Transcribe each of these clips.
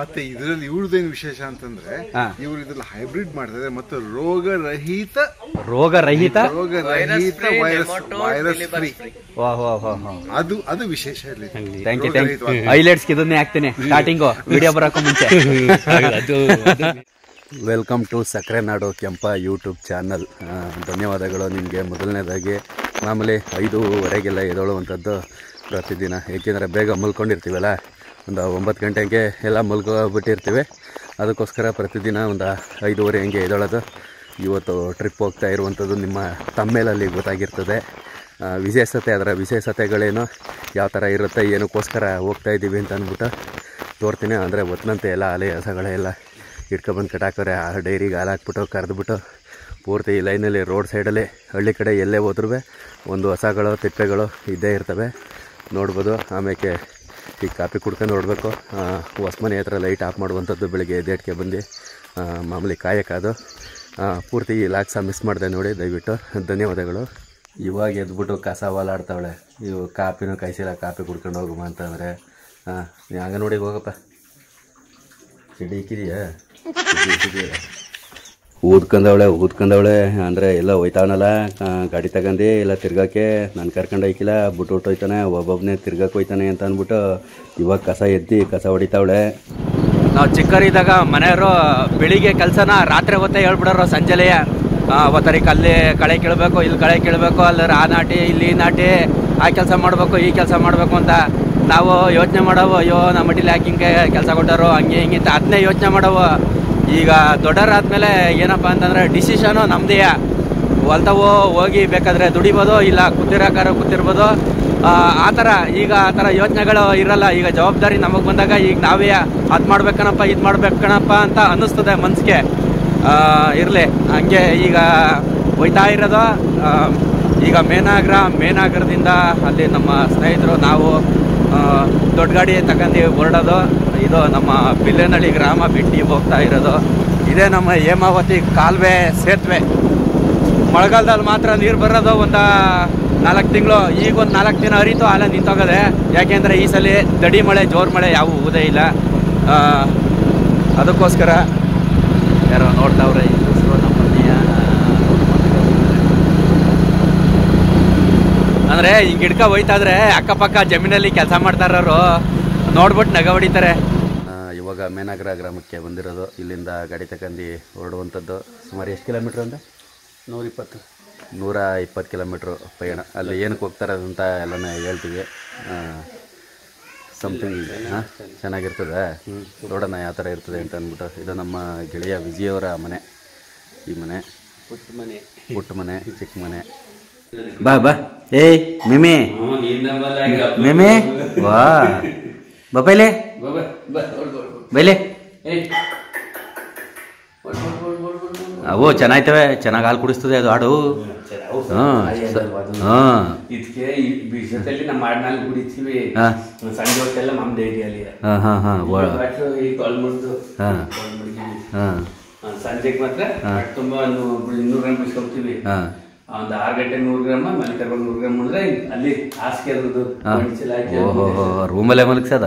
ಮತ್ತೆ ಇದರಲ್ಲಿ ಇವ್ರದ್ದೇನು ವಿಶೇಷ ಅಂತಂದ್ರೆ ಇವ್ರು ಇದ್ರಲ್ಲಿ ಹೈಬ್ರಿಡ್ ಮಾಡ್ತಾರೆ ಮತ್ತೆ ರೋಗರಹಿತ ವೈರಸ್ ಫ್ರೀ. ಅದು ವಿಶೇಷ ಇಲ್ಲಿ. ಹೈಲೈಟ್ಸ್ ಇದನ್ನೇ ಹಾಕ್ತೇನೆ ಸ್ಟಾರ್ಟಿಂಗು ವಿಡಿಯೋ ಬರೋಕ್ಕೂ ಮುಂಚೆ. ವೆಲ್ಕಮ್ ಟು ಸಕ್ಕರೆ ನಾಡು ಕೆಂಪ ಯೂಟ್ಯೂಬ್ ಚಾನಲ್. ಧನ್ಯವಾದಗಳು ನಿಮಗೆ. ಮೊದಲನೇದಾಗಿ ಮಾಮೂಲಿ 5:15 ಎದ್ದೇಳುವಂಥದ್ದು ಪ್ರತಿದಿನ, ಏಕೆಂದರೆ ಬೇಗ ಮಲ್ಕೊಂಡಿರ್ತೀವಲ್ಲ, ಒಂದು 9 ಗಂಟೆಗೆ ಎಲ್ಲ ಮಲ್ಕೊಬಿಟ್ಟಿರ್ತೀವಿ. ಅದಕ್ಕೋಸ್ಕರ ಪ್ರತಿದಿನ ಒಂದು 5:30 ಹಂಗೆ ಎದ್ದೇಳೋದು. ಇವತ್ತು ಟ್ರಿಪ್ ಹೋಗ್ತಾ ಇರುವಂಥದ್ದು ನಿಮ್ಮ ತಮ್ಮೇಲಲ್ಲಿ ಗೊತ್ತಾಗಿರ್ತದೆ. ಅದರ ವಿಶೇಷತೆಗಳೇನು, ಯಾವ ಥರ ಇರುತ್ತೆ, ಏನಕ್ಕೋಸ್ಕರ ಹೋಗ್ತಾ ಇದ್ದೀವಿ ಅಂತ ಅಂದ್ಬಿಟ್ಟು ತೋರ್ತೀನಿ. ಅಂದರೆ ಒತ್ತನಂತೆ ಎಲ್ಲ ಅಲೆ ಹಸಗಳೆಲ್ಲ ಇಟ್ಕೊಬಂದು ಕಟ್ಟಾಕೋರೆ. ಆ ಡೈರಿಗೆ ಹಾಲು ಹಾಕ್ಬಿಟ್ಟು ಕರೆದ್ಬಿಟ್ಟು ಪೂರ್ತಿ ಲೈನಲ್ಲಿ ರೋಡ್ ಸೈಡಲ್ಲಿ ಹಳ್ಳಿ ಕಡೆ ಎಲ್ಲೇ ಹೋದ್ರೂ ಒಂದು ಹಸಗಳು ತಿಪ್ಪೆಗಳು ಇದ್ದೇ ಇರ್ತವೆ, ನೋಡ್ಬೋದು. ಆಮೇಲೆ ಈ ಕಾಫಿ ಕುಡ್ಕೊಂಡು ನೋಡಬೇಕು. ಹೊಸ್ಮನೆ ಹತ್ರ ಲೈಟ್ ಆಫ್ ಮಾಡುವಂಥದ್ದು ಬೆಳಿಗ್ಗೆ ಎದ್ದೇಟಕ್ಕೆ ಬಂದು ಮಾಮೂಲಿ ಕಾಯಕ್ಕಾದು. ಪೂರ್ತಿ ಈ ಲಾಕ್ಸ ಮಿಸ್ ಮಾಡಿದೆ ನೋಡಿ, ದಯವಿಟ್ಟು ಧನ್ಯವಾದಗಳು. ಇವಾಗ ಎದ್ಬಿಟ್ಟು ಕಸ ವಾಲಾಡ್ತಾವಳೆ. ಇವು ಕಾಪಿನೂ ಕಾಯಿಸಿಲ್ಲ, ಕಾಫಿ ಕುಡ್ಕೊಂಡು ಹೋಗುವ ಅಂತಂದರೆ ಅಂಗನವಾಡಿಗೆ ಹೋಗಪ್ಪ. ಚಡಿ ಇಕ್ಕಿದೆಯಾ? ಊದ್ಕೊಂಡವಳೆ ಅಂದರೆ ಎಲ್ಲ ಹೋಯ್ತಾವನಲ್ಲ ಗಾಡಿ ತಗೊಂಡು ಎಲ್ಲ ತಿರ್ಗೋಕ್ಕೆ. ನಾನು ಕರ್ಕೊಂಡು ಹೋಯ್ಕಿಲ್ಲ, ಬಿಟ್ಟು ಹೋಯ್ತಾನೆ, ಒಬ್ಬೊಬ್ಬನೇ ತಿರ್ಗಕ್ಕೆ ಹೋಯ್ತಾನೆ ಅಂತ ಅಂದ್ಬಿಟ್ಟು ಇವಾಗ ಕಸ ಹೊಡಿತಾವಳೆ. ನಾವು ಚಿಕ್ಕವರಿದ್ದಾಗ ಮನೆಯವರು ಬೆಳಿಗ್ಗೆ ಕೆಲಸನ ರಾತ್ರಿ ಹೊತ್ತೇ ಹೇಳ್ಬಿಡೋರು. ಸಂಜೆಲೆಯ ಒತ್ತರಿಗೆ ಅಲ್ಲಿ ಕಳೆ ಕೀಳಬೇಕು, ಇಲ್ಲಿ ಕಳೆ ಕೀಳಬೇಕು, ಅಲ್ಲಿ ಆ ನಾಟಿ ಇಲ್ಲಿ ಈ ನಾಟಿ, ಆ ಕೆಲಸ ಮಾಡಬೇಕು ಈ ಕೆಲಸ ಮಾಡಬೇಕು ಅಂತ ನಾವು ಯೋಚನೆ ಮಾಡೋವು. ಅಯ್ಯೋ ನಮ್ಮ ಮಟ್ಟಿಲಿ ಯಾಕೆ ಹಿಂಗೆ ಕೆಲಸ ಕೊಟ್ಟರು, ಹಂಗೆ ಹಿಂಗೆ ಅಂತ ಅದನ್ನೇ ಯೋಚನೆ ಮಾಡೋವು. ಈಗ ದೊಡ್ಡವರಾದ್ಮೇಲೆ ಏನಪ್ಪ ಅಂತಂದರೆ ಡಿಸಿಷನು ನಮ್ಮದೇ. ಹೊಲ್ತವು ಹೋಗಿ ಬೇಕಾದರೆ ದುಡಿಬೋದು, ಇಲ್ಲ ಕೂತಿರ್ಬೋದು. ಆ ಥರ ಈಗ ಆ ಥರ ಯೋಚನೆಗಳು ಇರಲ್ಲ. ಈಗ ಜವಾಬ್ದಾರಿ ನಮಗೆ ಬಂದಾಗ ಈಗ ನಾವೇ ಅದು ಮಾಡ್ಬೇಕಣಪ್ಪ ಇದು ಮಾಡ್ಬೇಕಣಪ್ಪ ಅಂತ ಅನ್ನಿಸ್ತದೆ ಮನಸ್ಸಿಗೆ. ಇರಲಿ ಹಂಗೆ ಈಗ ಹೋಯ್ತಾ ಇರೋದು. ಈಗ ಮೇನಾಗರದಿಂದ ಅಲ್ಲಿ ನಮ್ಮ ಸ್ನೇಹಿತರು ನಾವು ದೊಡ್ಡ ಗಾಡಿ ತಗೊಂಡು ಹೊರಡೋದು. ಇದು ನಮ್ಮ ಬಿಲ್ಲೆನಹಳ್ಳಿ ಗ್ರಾಮ ಬಿಟ್ಟು ಹೋಗ್ತಾ ಇರೋದು. ಇದೇ ನಮ್ಮ ಹೇಮಾವತಿ ಕಾಲುವೆ ಸೇತುವೆ. ಮಳೆಗಾಲದಲ್ಲಿ ಮಾತ್ರ ನೀರು ಬರೋದು ಒಂದು 4 ತಿಂಗಳು. ಈಗ ಒಂದು 4 ದಿನ ಹರಿತು ಅಲ್ಲ ನಿಂತೋಗದೆ. ಯಾಕೆಂದರೆ ಈ ಸಲ ದಡಿ ಮಳೆ ಜೋರು ಮಳೆ ಯಾವ ಊದೇ ಇಲ್ಲ. ಅದಕ್ಕೋಸ್ಕರ ಯಾರೋ ನೋಡ್ತಾವ್ರೆ ಅಂದರೆ ಹಿಂಗೆ ಹಿಡ್ಕ ಹೋಯ್ತಾದ್ರೆ ಅಕ್ಕಪಕ್ಕ ಜಮೀನಲ್ಲಿ ಕೆಲಸ ಮಾಡ್ತಾರವರು ನೋಡ್ಬಿಟ್ಟು ನಗ ಹೊಡಿತಾರೆ. ಇವಾಗ ಮೇನಾಗರ ಗ್ರಾಮಕ್ಕೆ ಬಂದಿರೋದು. ಇಲ್ಲಿಂದ ಗಾಡಿ ತಗೊಂಡು ಹೊರಡುವಂಥದ್ದು. ಸುಮಾರು ಎಷ್ಟು ಕಿಲೋಮೀಟ್ರ್ ಅಂದರೆ 120 ಕಿಲೋಮೀಟ್ರು ಪಯಣ. ಅಲ್ಲಿ ಏನಕ್ಕೆ ಹೋಗ್ತಾರೆ ಅಂತ ಎಲ್ಲನೇ ಹೇಳ್ತೀವಿ. ಸಮಥಿಂಗ್ ಚೆನ್ನಾಗಿರ್ತದೆ, ನೋಡೋಣ ಯಾವ ಥರ ಇರ್ತದೆ ಅಂತ ಅಂದ್ಬಿಟ್ಟು. ಇದು ನಮ್ಮ ಗೆಳೆಯ ವಿಜಯವರ ಮನೆ. ಈ ಮನೆ ಪುಟ್ಟ ಮನೆ, ಚಿಕ್ಕ ಮನೆ. ಬಾ ಏಯ್ ಮಿಮಿ ವಾ ಬೈಲೆ ಬೈಲೆ. ಅವು ಚೆನ್ನಾಯ್ತವೆ, ಚೆನ್ನಾಗಿ ಹಾಲು ಕುಡಿಸ್ತದೆ ಅದು ಆಡು. ಇದಕ್ಕೆ ಬೀಜದಲ್ಲಿ ನಮ್ಮ ಆಡ್ನಾಲ್ ಕುಡಿತೀವಿ. ಸಂಜೆ ಹೊತ್ತೆಲ್ಲ ನಮ್ಮ ಡೈರಿಯಲ್ಲಿ ಸಂಜೆಗೆ ಮಾತ್ರ ತುಂಬ 100 ಗ್ರಾಮ್ ಬಿಸ್ಕೊಳ್ತೀವಿ. ಒಂದು 6 ಗಂಟೆ 100 ಗ್ರಾಮ್, ಮನೆ ಕರ್ಕೊಂಡು 100 ಗ್ರಾಮ್ ಮಾಡಿದ್ರೆ ಅಲ್ಲಿ ಹಾಸಿಗೆ ರೂಮಲ್ಲೇ ಮಲಗ್ಸದ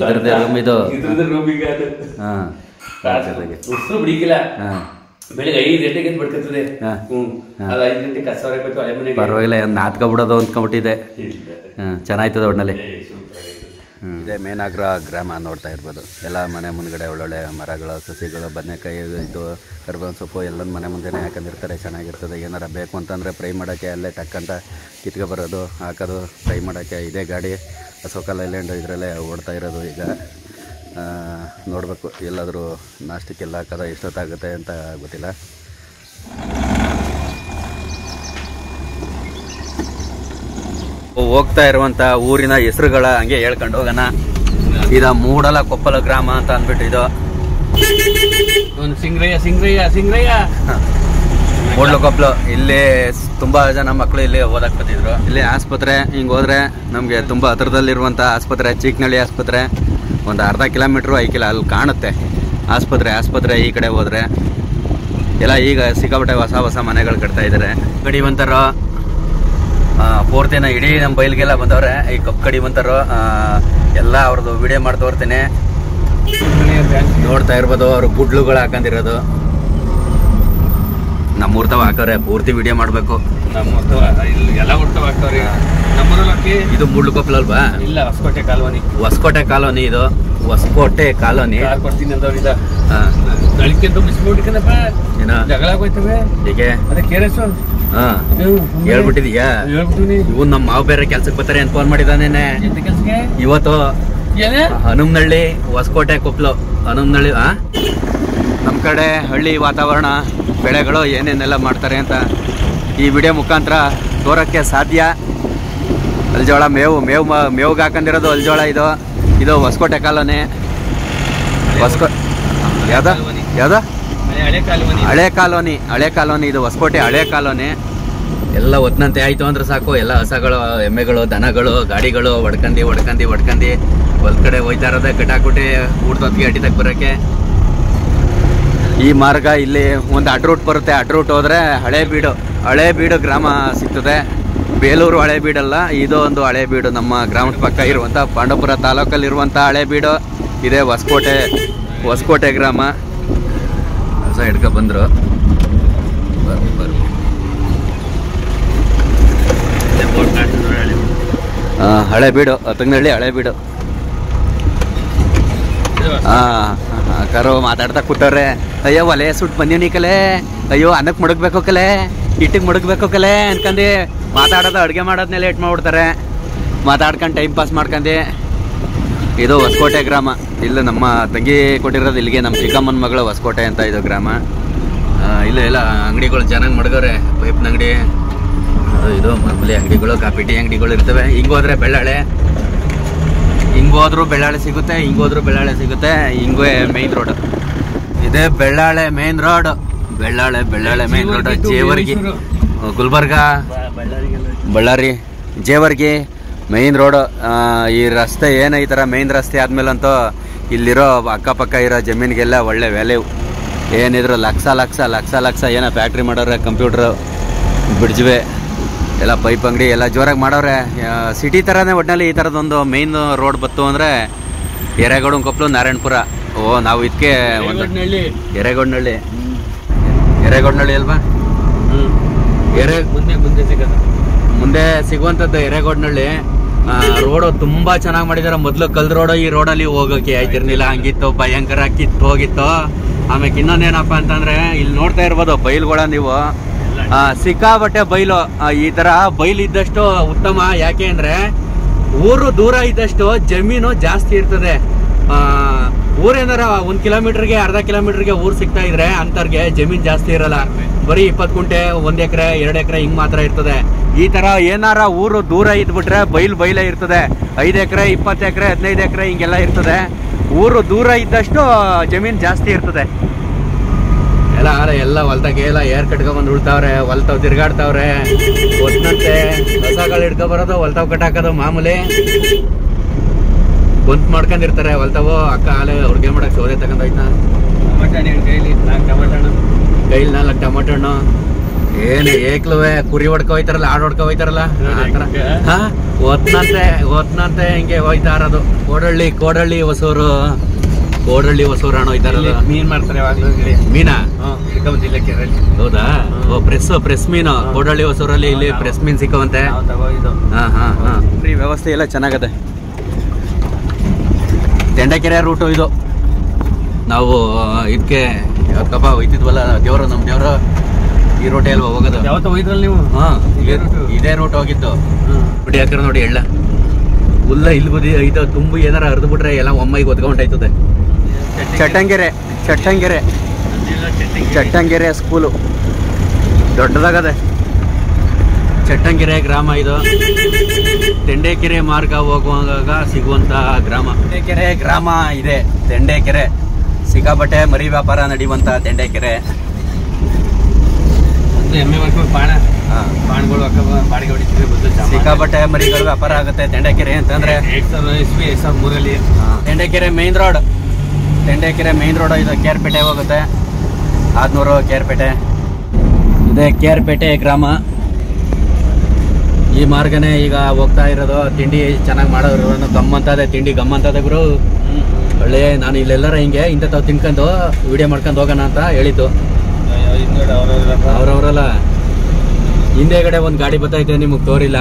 ಇದ್ರದ್ದೇ ರೂಮ್ ಇದು. ರೂಮಿಗೆ ಅದು ಬಿಡಿಕಿಲ್ಲ. ಬೆಳಿಗ್ಗೆ 5 ಗಂಟೆಗೆ ಬಿಡ್ಕೊತದೆ. ಅದು 5 ಗಂಟೆ ಕಸ ಹೊರಬೇಕು. ಹಳೆ ಮನೆಗೆ ಪರವಾಗಿಲ್ಲ, ನಾತ್ಕೊಬಿಡೋದು ಅಂದ್ಕೊಂಡ್ಬಿಟ್ಟಿದೆ. ಚೆನ್ನಾಯ್ತದೆ ಒಟ್ಟಿನಲ್ಲಿ. ಇದೇ ಮೇನಾಗರ ಗ್ರಾಮ ನೋಡ್ತಾ ಇರ್ಬೋದು. ಎಲ್ಲ ಮನೆ ಮುಂದ್ಗಡೆ ಒಳ್ಳೊಳ್ಳೆ ಮರಗಳು, ಸಸಿಗಳು, ಬದನೆಕಾಯಿ, ಇದು ಕರ್ಬೇವಿನ ಸೊಪ್ಪು ಎಲ್ಲ ಮನೆ ಮುಂದೆನೇ ಹಾಕೊಂಡಿರ್ತಾರೆ. ಚೆನ್ನಾಗಿರ್ತದೆ. ಏನಾರ ಬೇಕು ಅಂತಂದರೆ ಫ್ರೈ ಮಾಡೋಕ್ಕೆ ಅಲ್ಲೇ ಟಕ್ಕಂತ ಕಿತ್ಕೊಬರೋದು, ಹಾಕೋದು, ಫ್ರೈ ಮಾಡೋಕ್ಕೆ. ಇದೇ ಗಾಡಿ ಅಶೋಕಲ್ ಐಲ್ಯಾಂಡ್ ಇದರಲ್ಲೇ ಓಡ್ತಾ ಇರೋದು. ಈಗ ನೋಡಬೇಕು ಎಲ್ಲಾದರೂ ನಾಷ್ಟಕ್ಕೆಲ್ಲ ಹಾಕೋದ ಎಷ್ಟೊತ್ತಾಗುತ್ತೆ ಅಂತ ಗೊತ್ತಿಲ್ಲ. ಹೋಗ್ತಾ ಇರುವಂಥ ಊರಿನ ಹೆಸರುಗಳ ಹಂಗೆ ಹೇಳ್ಕೊಂಡು ಹೋಗೋಣ. ಇದು ಮೂಡಲ ಕೊಪ್ಪಲ ಗ್ರಾಮ ಅಂತ ಅಂದ್ಬಿಟ್ಟು ಇದು ಸಿಂಗ್ರಯ್ಯ ಮೂಡ್ಲಕೊಪ್ಪಲು. ಇಲ್ಲಿ ತುಂಬ ಜನ ಮಕ್ಕಳು ಇಲ್ಲಿ ಓದಕ್ಕೆ ಬಂದಿದ್ರು. ಇಲ್ಲಿ ಆಸ್ಪತ್ರೆ ಹಿಂಗೆ ಹೋದ್ರೆ ನಮಗೆ ತುಂಬ ಹತ್ರದಲ್ಲಿರುವಂಥ ಆಸ್ಪತ್ರೆ ಚಿಕ್ಕನಹಳ್ಳಿ ಆಸ್ಪತ್ರೆ. ಒಂದು ಅರ್ಧ ಕಿಲೋಮೀಟ್ರು 5 ಕಿಲೋ ಅಲ್ಲಿ ಕಾಣುತ್ತೆ ಆಸ್ಪತ್ರೆ. ಈ ಕಡೆ ಹೋದರೆ ಎಲ್ಲ ಈಗ ಸಿಕ್ಕಾಪಟ್ಟೆ ಹೊಸ ಮನೆಗಳು ಕಟ್ತಾ ಇದ್ದಾರೆ. ಗಡಿವಂತರು ಪೂರ್ತಿನ ಇಡೀ ನಮ್ಮ ಬೈಲ್ಗೆಲ್ಲ ಬಂದವ್ರೆ. ಈ ಕಪ್ ಕಡಿ ಬಂತಾರೋ ಎಲ್ಲ ಅವ್ರದ್ದು ವಿಡಿಯೋ ಮಾಡಿ ತೋರ್ತೀನಿ, ನೋಡ್ತಾ ಇರ್ಬೋದು. ಅವ್ರು ಗುಡ್ಲುಗಳು ಹಾಕೊಂಡಿರೋದು ನಮ್ಮೂರ್ತವ ಹಾಕವ್ರೆ. ಪೂರ್ತಿ ವಿಡಿಯೋ ಮಾಡ್ಬೇಕು. ಎಲ್ಲ ಹುಡ್ತಾವ ಹಾಕ್ತಾವ್ರಿ ನಮ್ಮೂರಲ್ಲಿ. ಇದು ಮುಳ್ಳುಕೊಪ್ಲ ಅಲ್ವಾ? ಇಲ್ಲ, ಹೊಸಕೋಟೆ ಕಾಲೋನಿ. ಹೊಸಕೋಟೆ ಕಾಲೋನಿ ಇದು, ಹೊಸಕೋಟೆ ಕಾಲೋನಿ. ಕೊಡ್ತೀನಿ ಅಂದವ್ರಿದ ಗಳಿಕೆಂದು ಬಿಸ್ಬಿಟ್ಟಿಕನಪ್ಪ, ಏನ ಜಗಳ ಆಗೋಯ್ತವೆ. ಹೀಗೆ ಅದೇ ಕೇರಸ್ ಹೇಳ್ಬಿಟ್ಟಿದೀಯಾ? ಇವ್ ನಮ್ಮ ಮಾವು ಬೇರೆ ಕೆಲ್ಸಕ್ಕೆ ಬರ್ತಾರೆ ಅಂತ ಫೋನ್ ಮಾಡಿದಾನೇನೆ ಕೆಲ್ಸಕ್ಕೆ ಇವತ್ತು. ಹನುಮನಹಳ್ಳಿ, ಹೊಸಕೋಟೆ ಕೊಪ್ಲು, ಹನುಮನಹಳ್ಳಿ. ನಮ್ಮ ಕಡೆ ಹಳ್ಳಿ ವಾತಾವರಣ, ಬೆಳೆಗಳು ಏನೇನೆಲ್ಲ ಮಾಡ್ತಾರೆ ಅಂತ ಈ ವಿಡಿಯೋ ಮುಖಾಂತರ ತೋರಕ್ಕೆ ಸಾಧ್ಯ. ಅಲ್ಜೋಳ ಮೇವ್ಗೆ ಹಾಕೊಂಡಿರೋದು ಅಲ್ಜೋಳ. ಇದು ಹೊಸಕೋಟೆ ಕಾಲೋನಿ. ಯಾವ್ದ ಹಳೆ ಕಾಲೋನಿ ಇದು ಹೊಸಕೋಟೆ ಹಳೆ ಕಾಲೋನಿ. ಎಲ್ಲ ಒತ್ತನಂತೆ ಆಯ್ತು ಅಂದ್ರೆ ಸಾಕು, ಎಲ್ಲ ಹಸಗಳು, ಎಮ್ಮೆಗಳು, ದನಗಳು, ಗಾಡಿಗಳು ಹೊಡ್ಕಂಡು ಒಂದ್ ಕಡೆ ಹೋಯ್ತಾ ಇರೋದೇ ಕಟಾಕುಟಿ ಊಟದೊತ್ತಿಗೆ ಅಡ್ಡಿ ತಕ್ಕ ಬರೋಕ್ಕೆ. ಈ ಮಾರ್ಗ ಇಲ್ಲಿ ಒಂದು ಅಡ್ರೂಟ್ ಬರುತ್ತೆ. ಅಡ್ರೂಟ್ ಹೋದ್ರೆ ಹಳೇಬೀಡು ಗ್ರಾಮ ಸಿಗ್ತದೆ. ಬೇಲೂರು ಹಳೇಬೀಡಲ್ಲ, ಇದು ಒಂದು ಹಳೇಬೀಡು. ನಮ್ಮ ಗ್ರಾಮದ ಪಕ್ಕ ಇರುವಂಥ ಪಾಂಡವಪುರ ತಾಲೂಕಲ್ಲಿರುವಂಥ ಹಳೇಬೀಡು ಇದೇ ಹೊಸಕೋಟೆ ಗ್ರಾಮ. ಹೊಸ ಹಿಡ್ಕ ಬಂದರು. ಹಳೇಬೀಡು, ತಂಗನಹಳ್ಳಿ ಹಳೇಬೀಡು. ಕರೋ ಮಾತಾಡ್ತಾ ಕೂತವ್ರೆ. ಅಯ್ಯೋ ಒಲೆ ಸುಟ್ಟು ಬಂದೀನಿ ಕಲೆ, ಅಯ್ಯೋ ಅನ್ನಕ್ಕೆ ಮುಡುಗ್ಬೇಕು ಕಲೆ, ಹಿಟ್ಟಿಗೆ ಮುಡುಗ್ಬೇಕು ಕಲೆ ಅನ್ಕಂಡು ಮಾತಾಡೋದು, ಅಡುಗೆ ಮಾಡೋದನ್ನೇ ಲೇಟ್ ಮಾಡ್ಬಿಡ್ತಾರೆ. ಮಾತಾಡ್ಕೊಂಡು ಟೈಮ್ ಪಾಸ್ ಮಾಡ್ಕೊಂಡು. ಇದು ಹೊಸಕೋಟೆ ಗ್ರಾಮ. ಇಲ್ಲಿ ನಮ್ಮ ತಂಗಿ ಕೊಟ್ಟಿರೋದು ಇಲ್ಲಿಗೆ, ನಮ್ಮ ಚಿಕ್ಕಮ್ಮನ ಮಗಳು ಹೊಸಕೋಟೆ ಅಂತ ಇದು ಗ್ರಾಮ. ಇಲ್ಲ ಎಲ್ಲ ಅಂಗಡಿಗಳು ಚೆನ್ನಾಗಿ ಮಡಗವ್ರೆ. ಪೈಪ್ನ ಅಂಗಡಿ, ಇದು ಮಾಮೂಲಿ ಅಂಗಡಿಗಳು, ಕಾಫಿ ಟೀ ಅಂಗಡಿಗಳು ಇರ್ತವೆ. ಹಿಂಗೋದ್ರೆ ಬೆಳ್ಳಾಳೆ, ಹಿಂಗೋದ್ರೂ ಬೆಳ್ಳಾಳೆ ಸಿಗುತ್ತೆ, ಹಿಂಗೋದ್ರೂ ಬೆಳ್ಳಾಳೆ ಸಿಗುತ್ತೆ. ಹಿಂಗೆ ಮೇನ್ ರೋಡ್ ಇದೇ Bellale main road. Bellale main road. Jevargi, Gulbarga, Bellary, Jevargi main road. ಈ ರಸ್ತೆ ಈ ಥರ ಮೇನ್ ರಸ್ತೆ ಆದ್ಮೇಲಂತೂ ಇಲ್ಲಿರೋ ಅಕ್ಕಪಕ್ಕ ಇರೋ ಜಮೀನಿಗೆಲ್ಲ ಒಳ್ಳೆ ವ್ಯಾಲ್ಯೂ. ಏನಿದ್ರು ಲಕ್ಷ ಏನೋ ಫ್ಯಾಕ್ಟ್ರಿ ಮಾಡೋರೆ, ಕಂಪ್ಯೂಟ್ರು, ಬ್ರಿಡ್ಜ್ವೆ, ಎಲ್ಲ ಪೈಪ್ ಅಂಗಡಿ ಎಲ್ಲ ಜೋರಾಗಿ ಮಾಡವ್ರೆ. ಸಿಟಿ ಥರನೇ ಒಟ್ಟಿನಲ್ಲಿ ಈ ಥರದೊಂದು ಮೇನ್ ರೋಡ್ ಬತ್ತು ಅಂದರೆ ಎರೆಗೋಡು, ಕೊಪ್ಪಲು, ನಾರಾಯಣಪುರ. ನಾವು ಇದಕ್ಕೆ ಒಂದು ಎರೆಗೋಡ್ನಹಳ್ಳಿ ಅಲ್ವಾ? ಮುಂದೆ ಸಿಗುವಂಥದ್ದು ಎರೆಗೋಡ್ನಹಳ್ಳಿ. ರೋಡು ತುಂಬ ಚೆನ್ನಾಗಿ ಮಾಡಿದಾರೆ. ಮೊದಲು ಕಲ್ ರೋಡು, ಈ ರೋಡಲ್ಲಿ ಹೋಗೋಕೆ ಆಯ್ತಿರ್ಲಿಲ್ಲ, ಹಂಗಿತ್ತು, ಭಯಂಕರ ಕಿತ್ತು ಹೋಗಿತ್ತು. ಆಮೇಲೆ ಇನ್ನೊಂದೇನಪ್ಪ ಅಂತಂದ್ರೆ ಇಲ್ಲಿ ನೋಡ್ತಾ ಇರ್ಬೋದು ಬೈಲ್ಗಳ ನೀವು, ಸಿಕ್ಕಾಬಟ್ಟೆ ಬೈಲು. ಈ ತರ ಬೈಲ್ ಇದ್ದಷ್ಟು ಉತ್ತಮ. ಯಾಕೆ ಅಂದ್ರೆ ಊರು ದೂರ ಇದ್ದಷ್ಟು ಜಮೀನು ಜಾಸ್ತಿ ಇರ್ತದೆ. ಊರೇನಾರ 1 ಕಿಲೋಮೀಟರ್ಗೆ, ಅರ್ಧ ಕಿಲೋಮೀಟರ್ಗೆ ಊರು ಸಿಗ್ತಾ ಇದ್ರೆ ಅಂತರ್ಗೆ ಜಮೀನ್ ಜಾಸ್ತಿ ಇರಲ್ಲ. ಬರೀ 20 ಗುಂಟೆ, 1 ಎಕರೆ, 2 ಎಕರೆ ಹಿಂಗ್ ಮಾತ್ರ ಇರ್ತದೆ. ಈ ತರ ಏನಾರ ಊರು ದೂರ ಇದ್ಬಿಟ್ರೆ ಬೈಲೇ ಇರ್ತದೆ. 5 ಎಕರೆ, 20 ಎಕರೆ, 15 ಎಕರೆ ಹಿಂಗೆಲ್ಲ ಇರ್ತದೆ. ಊರು ದೂರ ಇದ್ದಷ್ಟು ಜಮೀನ್ ಜಾಸ್ತಿ ಇರ್ತದೆ. ಎಲ್ಲ ಹೊಲ್ತಾಗೆ ಎಲ್ಲ ಏರ್ ಕಟ್ಕೊಂಡ್ಬಂದು ಉಳ್ತಾವ್ರೆ, ಹೊಲ್ತಾವ್ ತಿರ್ಗಾಡ್ತಾವ್ರೆ. ಒಟ್ಟಿನಂತೆ ಹೊಸಗಳು ಹಿಡ್ಕೊಬರೋದು, ಹೊಲ್ತಾವ್ ಕಟ್ಟಾಕೋದು ಮಾಮೂಲಿ. ಬಂತ್ ಮಾಡ್ಕೊಂಡಿರ್ತಾರೆ ಹೊಲ್ತಾವು. ಅಕ್ಕ ಹಾಲೆ ಅವ್ರಿಗೆ ಮಾಡಕ್ ಸೌದೆ ತಗೊಂಡೋಯ್ತಾ, ಕೈಲಿ 4 ಟೊಮೊಟೊ ಹಣ್ಣು. ಏನು ಏಕ್ಲುವೆ ಕುರಿ ಹೊಡ್ಕೊ ಹೋಯ್ತಾರಲ್ಲ, ಆಡ್ ಹೊಡ್ಕೊ ಹೋಯ್ತಾರಲ್ಲ ಆತರ. ಒತ್ನಂತೆ ಹಿಂಗೆ ಹೋಯ್ತಾ ಇರೋದು. ಕೋಡಳ್ಳಿ ಹೊಸೂರು ಹಣ್ಣು ಹೋಯ್ತಾರಲ್ಲ. ಮೀನ್ ಮಾಡ್ತಾರೆ ಯಾವಾಗ್ಲೂ. ಮೀನಾ? ಕೆರೆಯಲ್ಲಿ. ಹೌದಾ? ಪ್ರೆಸ್ ಮೀನು ಕೋಡಳ್ಳಿ ಹೊಸೂರಲ್ಲಿ. ಇಲ್ಲಿ ಪ್ರೆಸ್ ಮೀನ್ ಸಿಕ್ಕವಂತೆ. ಫ್ರೀ ವ್ಯವಸ್ಥೆ ಎಲ್ಲ ಚೆನ್ನಾಗದೆ. ತೆಂಡಕೆರೆ ರೂಟು ಇದು. ನಾವು ಇದಕ್ಕೆ ಯಾವತ್ತಪ್ಪ ಹೋಯ್ತಿದ್ವಲ್ಲ, ನಮ್ಮ ದೇವರು ಈ ರೂಟೇ ಅಲ್ವಾ ಹೋಗೋದು? ಯಾವತ್ತ ಹೋಯ್ದ್ರಲ್ಲ ನೀವು? ಇದೇ ರೂಟ್ ಹೋಗಿದ್ದು. ಬಿಡಿ ಹಾಕಿರ ನೋಡಿ ಎಳ್ಳ ಹುಲ್ಲ ಇಲ್ಲಿ ಬದಿ ಇದು ತುಂಬು ಏನಾರ ಹರಿದು ಬಿಟ್ರೆ ಎಲ್ಲ ಒಮ್ಮೆಗೆ ಒದ್ಕೊಂಡಾಯ್ತದೆ. ಚಟ್ಟಂಗೆರೆ ಸ್ಕೂಲು ದೊಡ್ಡದಾಗದೆ. ಚಟ್ಟಂಗೆರೆ ಗ್ರಾಮ ಇದು. ತೆಂಡೇಕೆರೆ ಮಾರ್ಗ ಹೋಗುವಾಗ ಸಿಗುವಂತ ಗ್ರಾಮ ತೆಂಡೇಕೆರೆ ಗ್ರಾಮ ಇದೆ. ತೆಂಡೇಕೆರೆ ಸಿಕ್ಕಾಪಟ್ಟೆ ಮರಿ ವ್ಯಾಪಾರ ನಡೆಯುವಂತ ತೆಂಡೇಕೆರೆ. ಎಮ್ಮೆ ಬಾಣಗಳು ಬಾಡಿಗೆ ಹೊಡಿತೀವಿ. ಸಿಕ್ಕಾಪಟ್ಟೆ ಮರಿಗಳು ವ್ಯಾಪಾರ ಆಗುತ್ತೆ ತೆಂಡೇಕೆರೆ ಅಂತಂದ್ರೆ. 2003 ತೆಂಡೇಕೆರೆ ಮೇನ್ ರೋಡ್ ಇದು. ಕೇರ್ಪೇಟೆ ಹೋಗುತ್ತೆ. 600 ಕೇರ್ಪೇಟೆ ಇದೆ. ಕೇರ್ಪೇಟೆ ಗ್ರಾಮ. ಈ ಮಾರ್ಗನೇ ಈಗ ಹೋಗ್ತಾ ಇರೋದು. ತಿಂಡಿ ಚೆನ್ನಾಗಿ ಮಾಡೋರು ಗಮ್ಮಂತದೆ, ತಿಂಡಿ ಗಮ್ಮಂತದೆ ಗುರು. ಒಳ್ಳೆ ನಾನು ಇಲ್ಲೆಲ್ಲರ ಹಿಂಗೆ ಇಂಥ ತಾವು ತಿನ್ಕೊಂಡು ವಿಡಿಯೋ ಮಾಡ್ಕೊಂಡು ಹೋಗೋಣ ಅಂತ ಹೇಳಿದ್ದು. ಅವ್ರವ್ರಲ್ಲ ಹಿಂದೆಗಡೆ ಒಂದು ಗಾಡಿ ಬರ್ತೈತೆ, ನಿಮಗೆ ತೋರಿಲ್ಲ.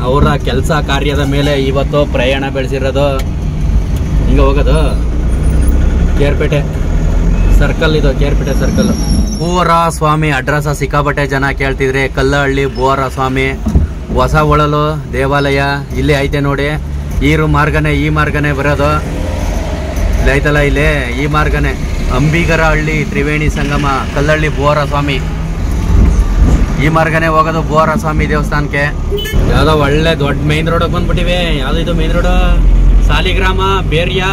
ಅವರ ಕೆಲಸ ಕಾರ್ಯದ ಮೇಲೆ ಇವತ್ತು ಪ್ರಯಾಣ ಬೆಳೆಸಿರೋದು. ಹಿಂಗೆ ಹೋಗೋದು ಕೇರ್ಪೇಟೆ ಸರ್ಕಲ್, ಇದು ಕೇರ್ಪೇಟೆ ಸರ್ಕಲ್. ಬೋರ ಸ್ವಾಮಿ ಅಡ್ರೆಸ್ ಸಿಕ್ಕಾಪಟ್ಟೆ ಜನ ಕೇಳ್ತಿದ್ರೆ. ಕಲ್ಲಹಳ್ಳಿ ಬೋರ ಸ್ವಾಮಿ ಹೊಸ ಒಳಲು ದೇವಾಲಯ ಇಲ್ಲಿ ಐತೆ ನೋಡಿ. ಈ ಮಾರ್ಗನೇ ಬರೋದು. ಇಲ್ಲಿ ಐತಲ್ಲ, ಇಲ್ಲಿ ಈ ಮಾರ್ಗನೇ ಅಂಬಿಗರ ಹಳ್ಳಿ ತ್ರಿವೇಣಿ ಸಂಗಮ ಕಲ್ಲಹಳ್ಳಿ ಬೋರ ಸ್ವಾಮಿ. ಈ ಮಾರ್ಗನೇ ಹೋಗೋದು ಬೋರ ಸ್ವಾಮಿ ದೇವಸ್ಥಾನಕ್ಕೆ. ಯಾವ್ದೋ ಒಳ್ಳೆ ದೊಡ್ಡ ಮೈನ್ ರೋಡ್ ಬಂದ್ಬಿಟ್ಟಿವೆ. ಯಾವ್ದು ಇದು ಮೈನ್ ರೋಡ್? ಸಾಲಿಗ್ರಾಮ, ಬೇರಿಯಾ,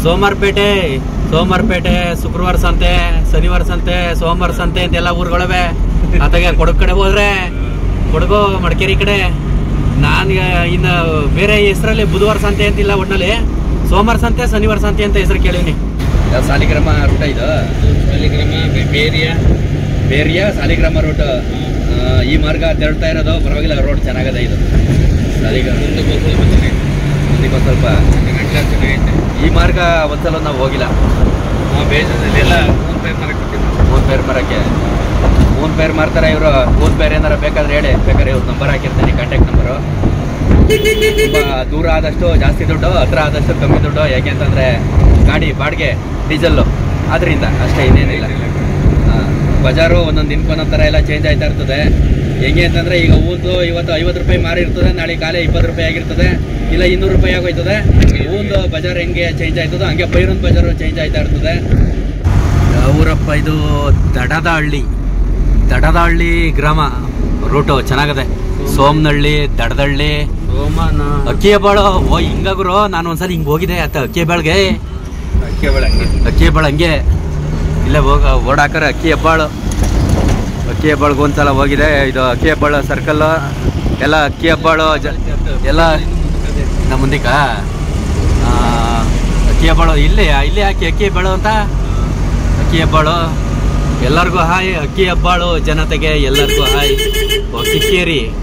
ಸೋಮವಾರಪೇಟೆ, ಶುಕ್ರವಾರ ಸಂತೆ, ಶನಿವಾರ ಸಂತೆ, ಸೋಮವಾರ ಸಂತೆ ಅಂತೆಲ್ಲ ಊರುಗಳವೆ. ಅತ್ತಾಗೆ ಕೊಡಗು ಕಡೆ ಹೋದ್ರೆ ಕೊಡಗು, ಮಡಿಕೇರಿ ಕಡೆ. ನಾನು ಇನ್ನು ಬೇರೆ ಹೆಸರಲ್ಲಿ ಬುಧವಾರ ಸಂತೆ ಅಂತಿಲ್ಲ, ಒಟ್ಟಿನಲ್ಲಿ ಸೋಮವಾರ ಸಂತೆ, ಶನಿವಾರ ಸಂತೆ ಅಂತ ಹೆಸರು ಕೇಳಿವ್ನಿ. ಸಾಲಿಗ್ರಾಮ ರೂಟ ಇದು. ಸಾಲಿಗ್ರಾಮ, ಬೇರಿಯಾ ಸಾಲಿಗ್ರಾಮ ರೂಟ್. ಈ ಮಾರ್ಗ ತೆರಳ್ತಾ ಇರೋದು. ಪರವಾಗಿಲ್ಲ, ರೋಡ್ ಚೆನ್ನಾಗದೆ ಇದು. ಸಾಲಿಗ್ರಾಮ ಮುಂದಕ್ಕೆ ಸ್ವಲ್ಪ ಈ ಮಾರ್ಗ ಒಂದ್ಸಲ ನಾವು ಹೋಗಿಲ್ಲ. ಬೇಜಾರಲ್ಲೆಲ್ಲ ಮೂನ್ ಪೇರ್ ಮಾರ್ತಾರೆ ಇವರು. ಮೂನ್ ಪೇರ್ ಏನಾರ ಬೇಕಾದ್ರೆ ಹೇಳಿ, ಬೇಕಾದ್ರೆ ಇವ್ರ ನಂಬರ್ ಹಾಕಿರ್ತೀನಿ, ಕಾಂಟ್ಯಾಕ್ಟ್ ನಂಬರು. ತುಂಬ ದೂರ ಆದಷ್ಟು ಜಾಸ್ತಿ ದುಡ್ಡು, ಹತ್ರ ಆದಷ್ಟು ಕಮ್ಮಿ ದುಡ್ಡು. ಯಾಕೆ ಅಂತಂದರೆ ಗಾಡಿ ಬಾಡಿಗೆ, ಡೀಸೆಲ್ಲು, ಅದರಿಂದ ಅಷ್ಟೇ, ಇನ್ನೇನಿಲ್ಲ. ಬಜಾರು ಒಂದೊಂದು ದಿನಕ್ಕೆ ಒಂದೊಂದು ಥರ ಎಲ್ಲ ಚೇಂಜ್ ಆಯ್ತಾ ಇರ್ತದೆ. ಹೆಂಗೆ ಅಂತಂದರೆ ಈಗ ಹೂದು ಇವತ್ತು 50 ರೂಪಾಯಿ ಮಾರಿರ್ತದೆ, ನಾಳೆ ಕಾಲೇ 20 ರೂಪಾಯಿ ಆಗಿರ್ತದೆ, ಇಲ್ಲ 200 ರೂಪಾಯಿ ಆಗೋಯ್ತದೆ. ಹೂದು ಬಜಾರ್ ಹೆಂಗೆ ಚೇಂಜ್ ಆಯ್ತದೋ ಹಂಗೆ ಬೈರೊಂದು ಬಜಾರು ಚೇಂಜ್ ಆಯ್ತಾ ಇರ್ತದೆ. ಅವರಪ್ಪ ಇದು ದಡದಹಳ್ಳಿ ಗ್ರಾಮ ರೂಟು ಚೆನ್ನಾಗದೆ. ಸೋಮನಹಳ್ಳಿ, ದಡದಹಳ್ಳಿ, ಅಕ್ಕಿಯಬಾಳು. ಓ ಹಿಂಗಾಗುರು, ನಾನು ಒಂದ್ಸಲ ಹಿಂಗೆ ಹೋಗಿದೆ ಆತ ಅಕ್ಕಿಯಬಾಳ್ಗೆ. ಅಕ್ಕಿಯಬಾಳು ಹಂಗೆ ಇಲ್ಲೇ ಓಡಾಕರೆ. ಅಕ್ಕಿಯಬ್ಬಾಳ್ಗೆ ಒಂದ್ಸಲ ಹೋಗಿದೆ. ಇದು ಅಕ್ಕಿಯಬ್ಬಾಳು ಸರ್ಕಲ್ಲು ಎಲ್ಲ. ಅಕ್ಕಿಯಬ್ಬಾಳು ಎಲ್ಲ ನಮ್ಮ ಮುಂದಿಕ ಅಕ್ಕಿಯಬ್ಬಾಳು ಇಲ್ಲಿ ಹಾಕಿ ಅಕ್ಕಿಯಬ್ಬಾಳು ಅಂತ. ಅಕ್ಕಿಯಬ್ಬಾಳು ಎಲ್ಲರಿಗೂ ಹಾಯ್. ಅಕ್ಕಿಯಬ್ಬಾಳು ಜನತೆಗೆ ಎಲ್ಲರಿಗೂ ಹಾಯ್.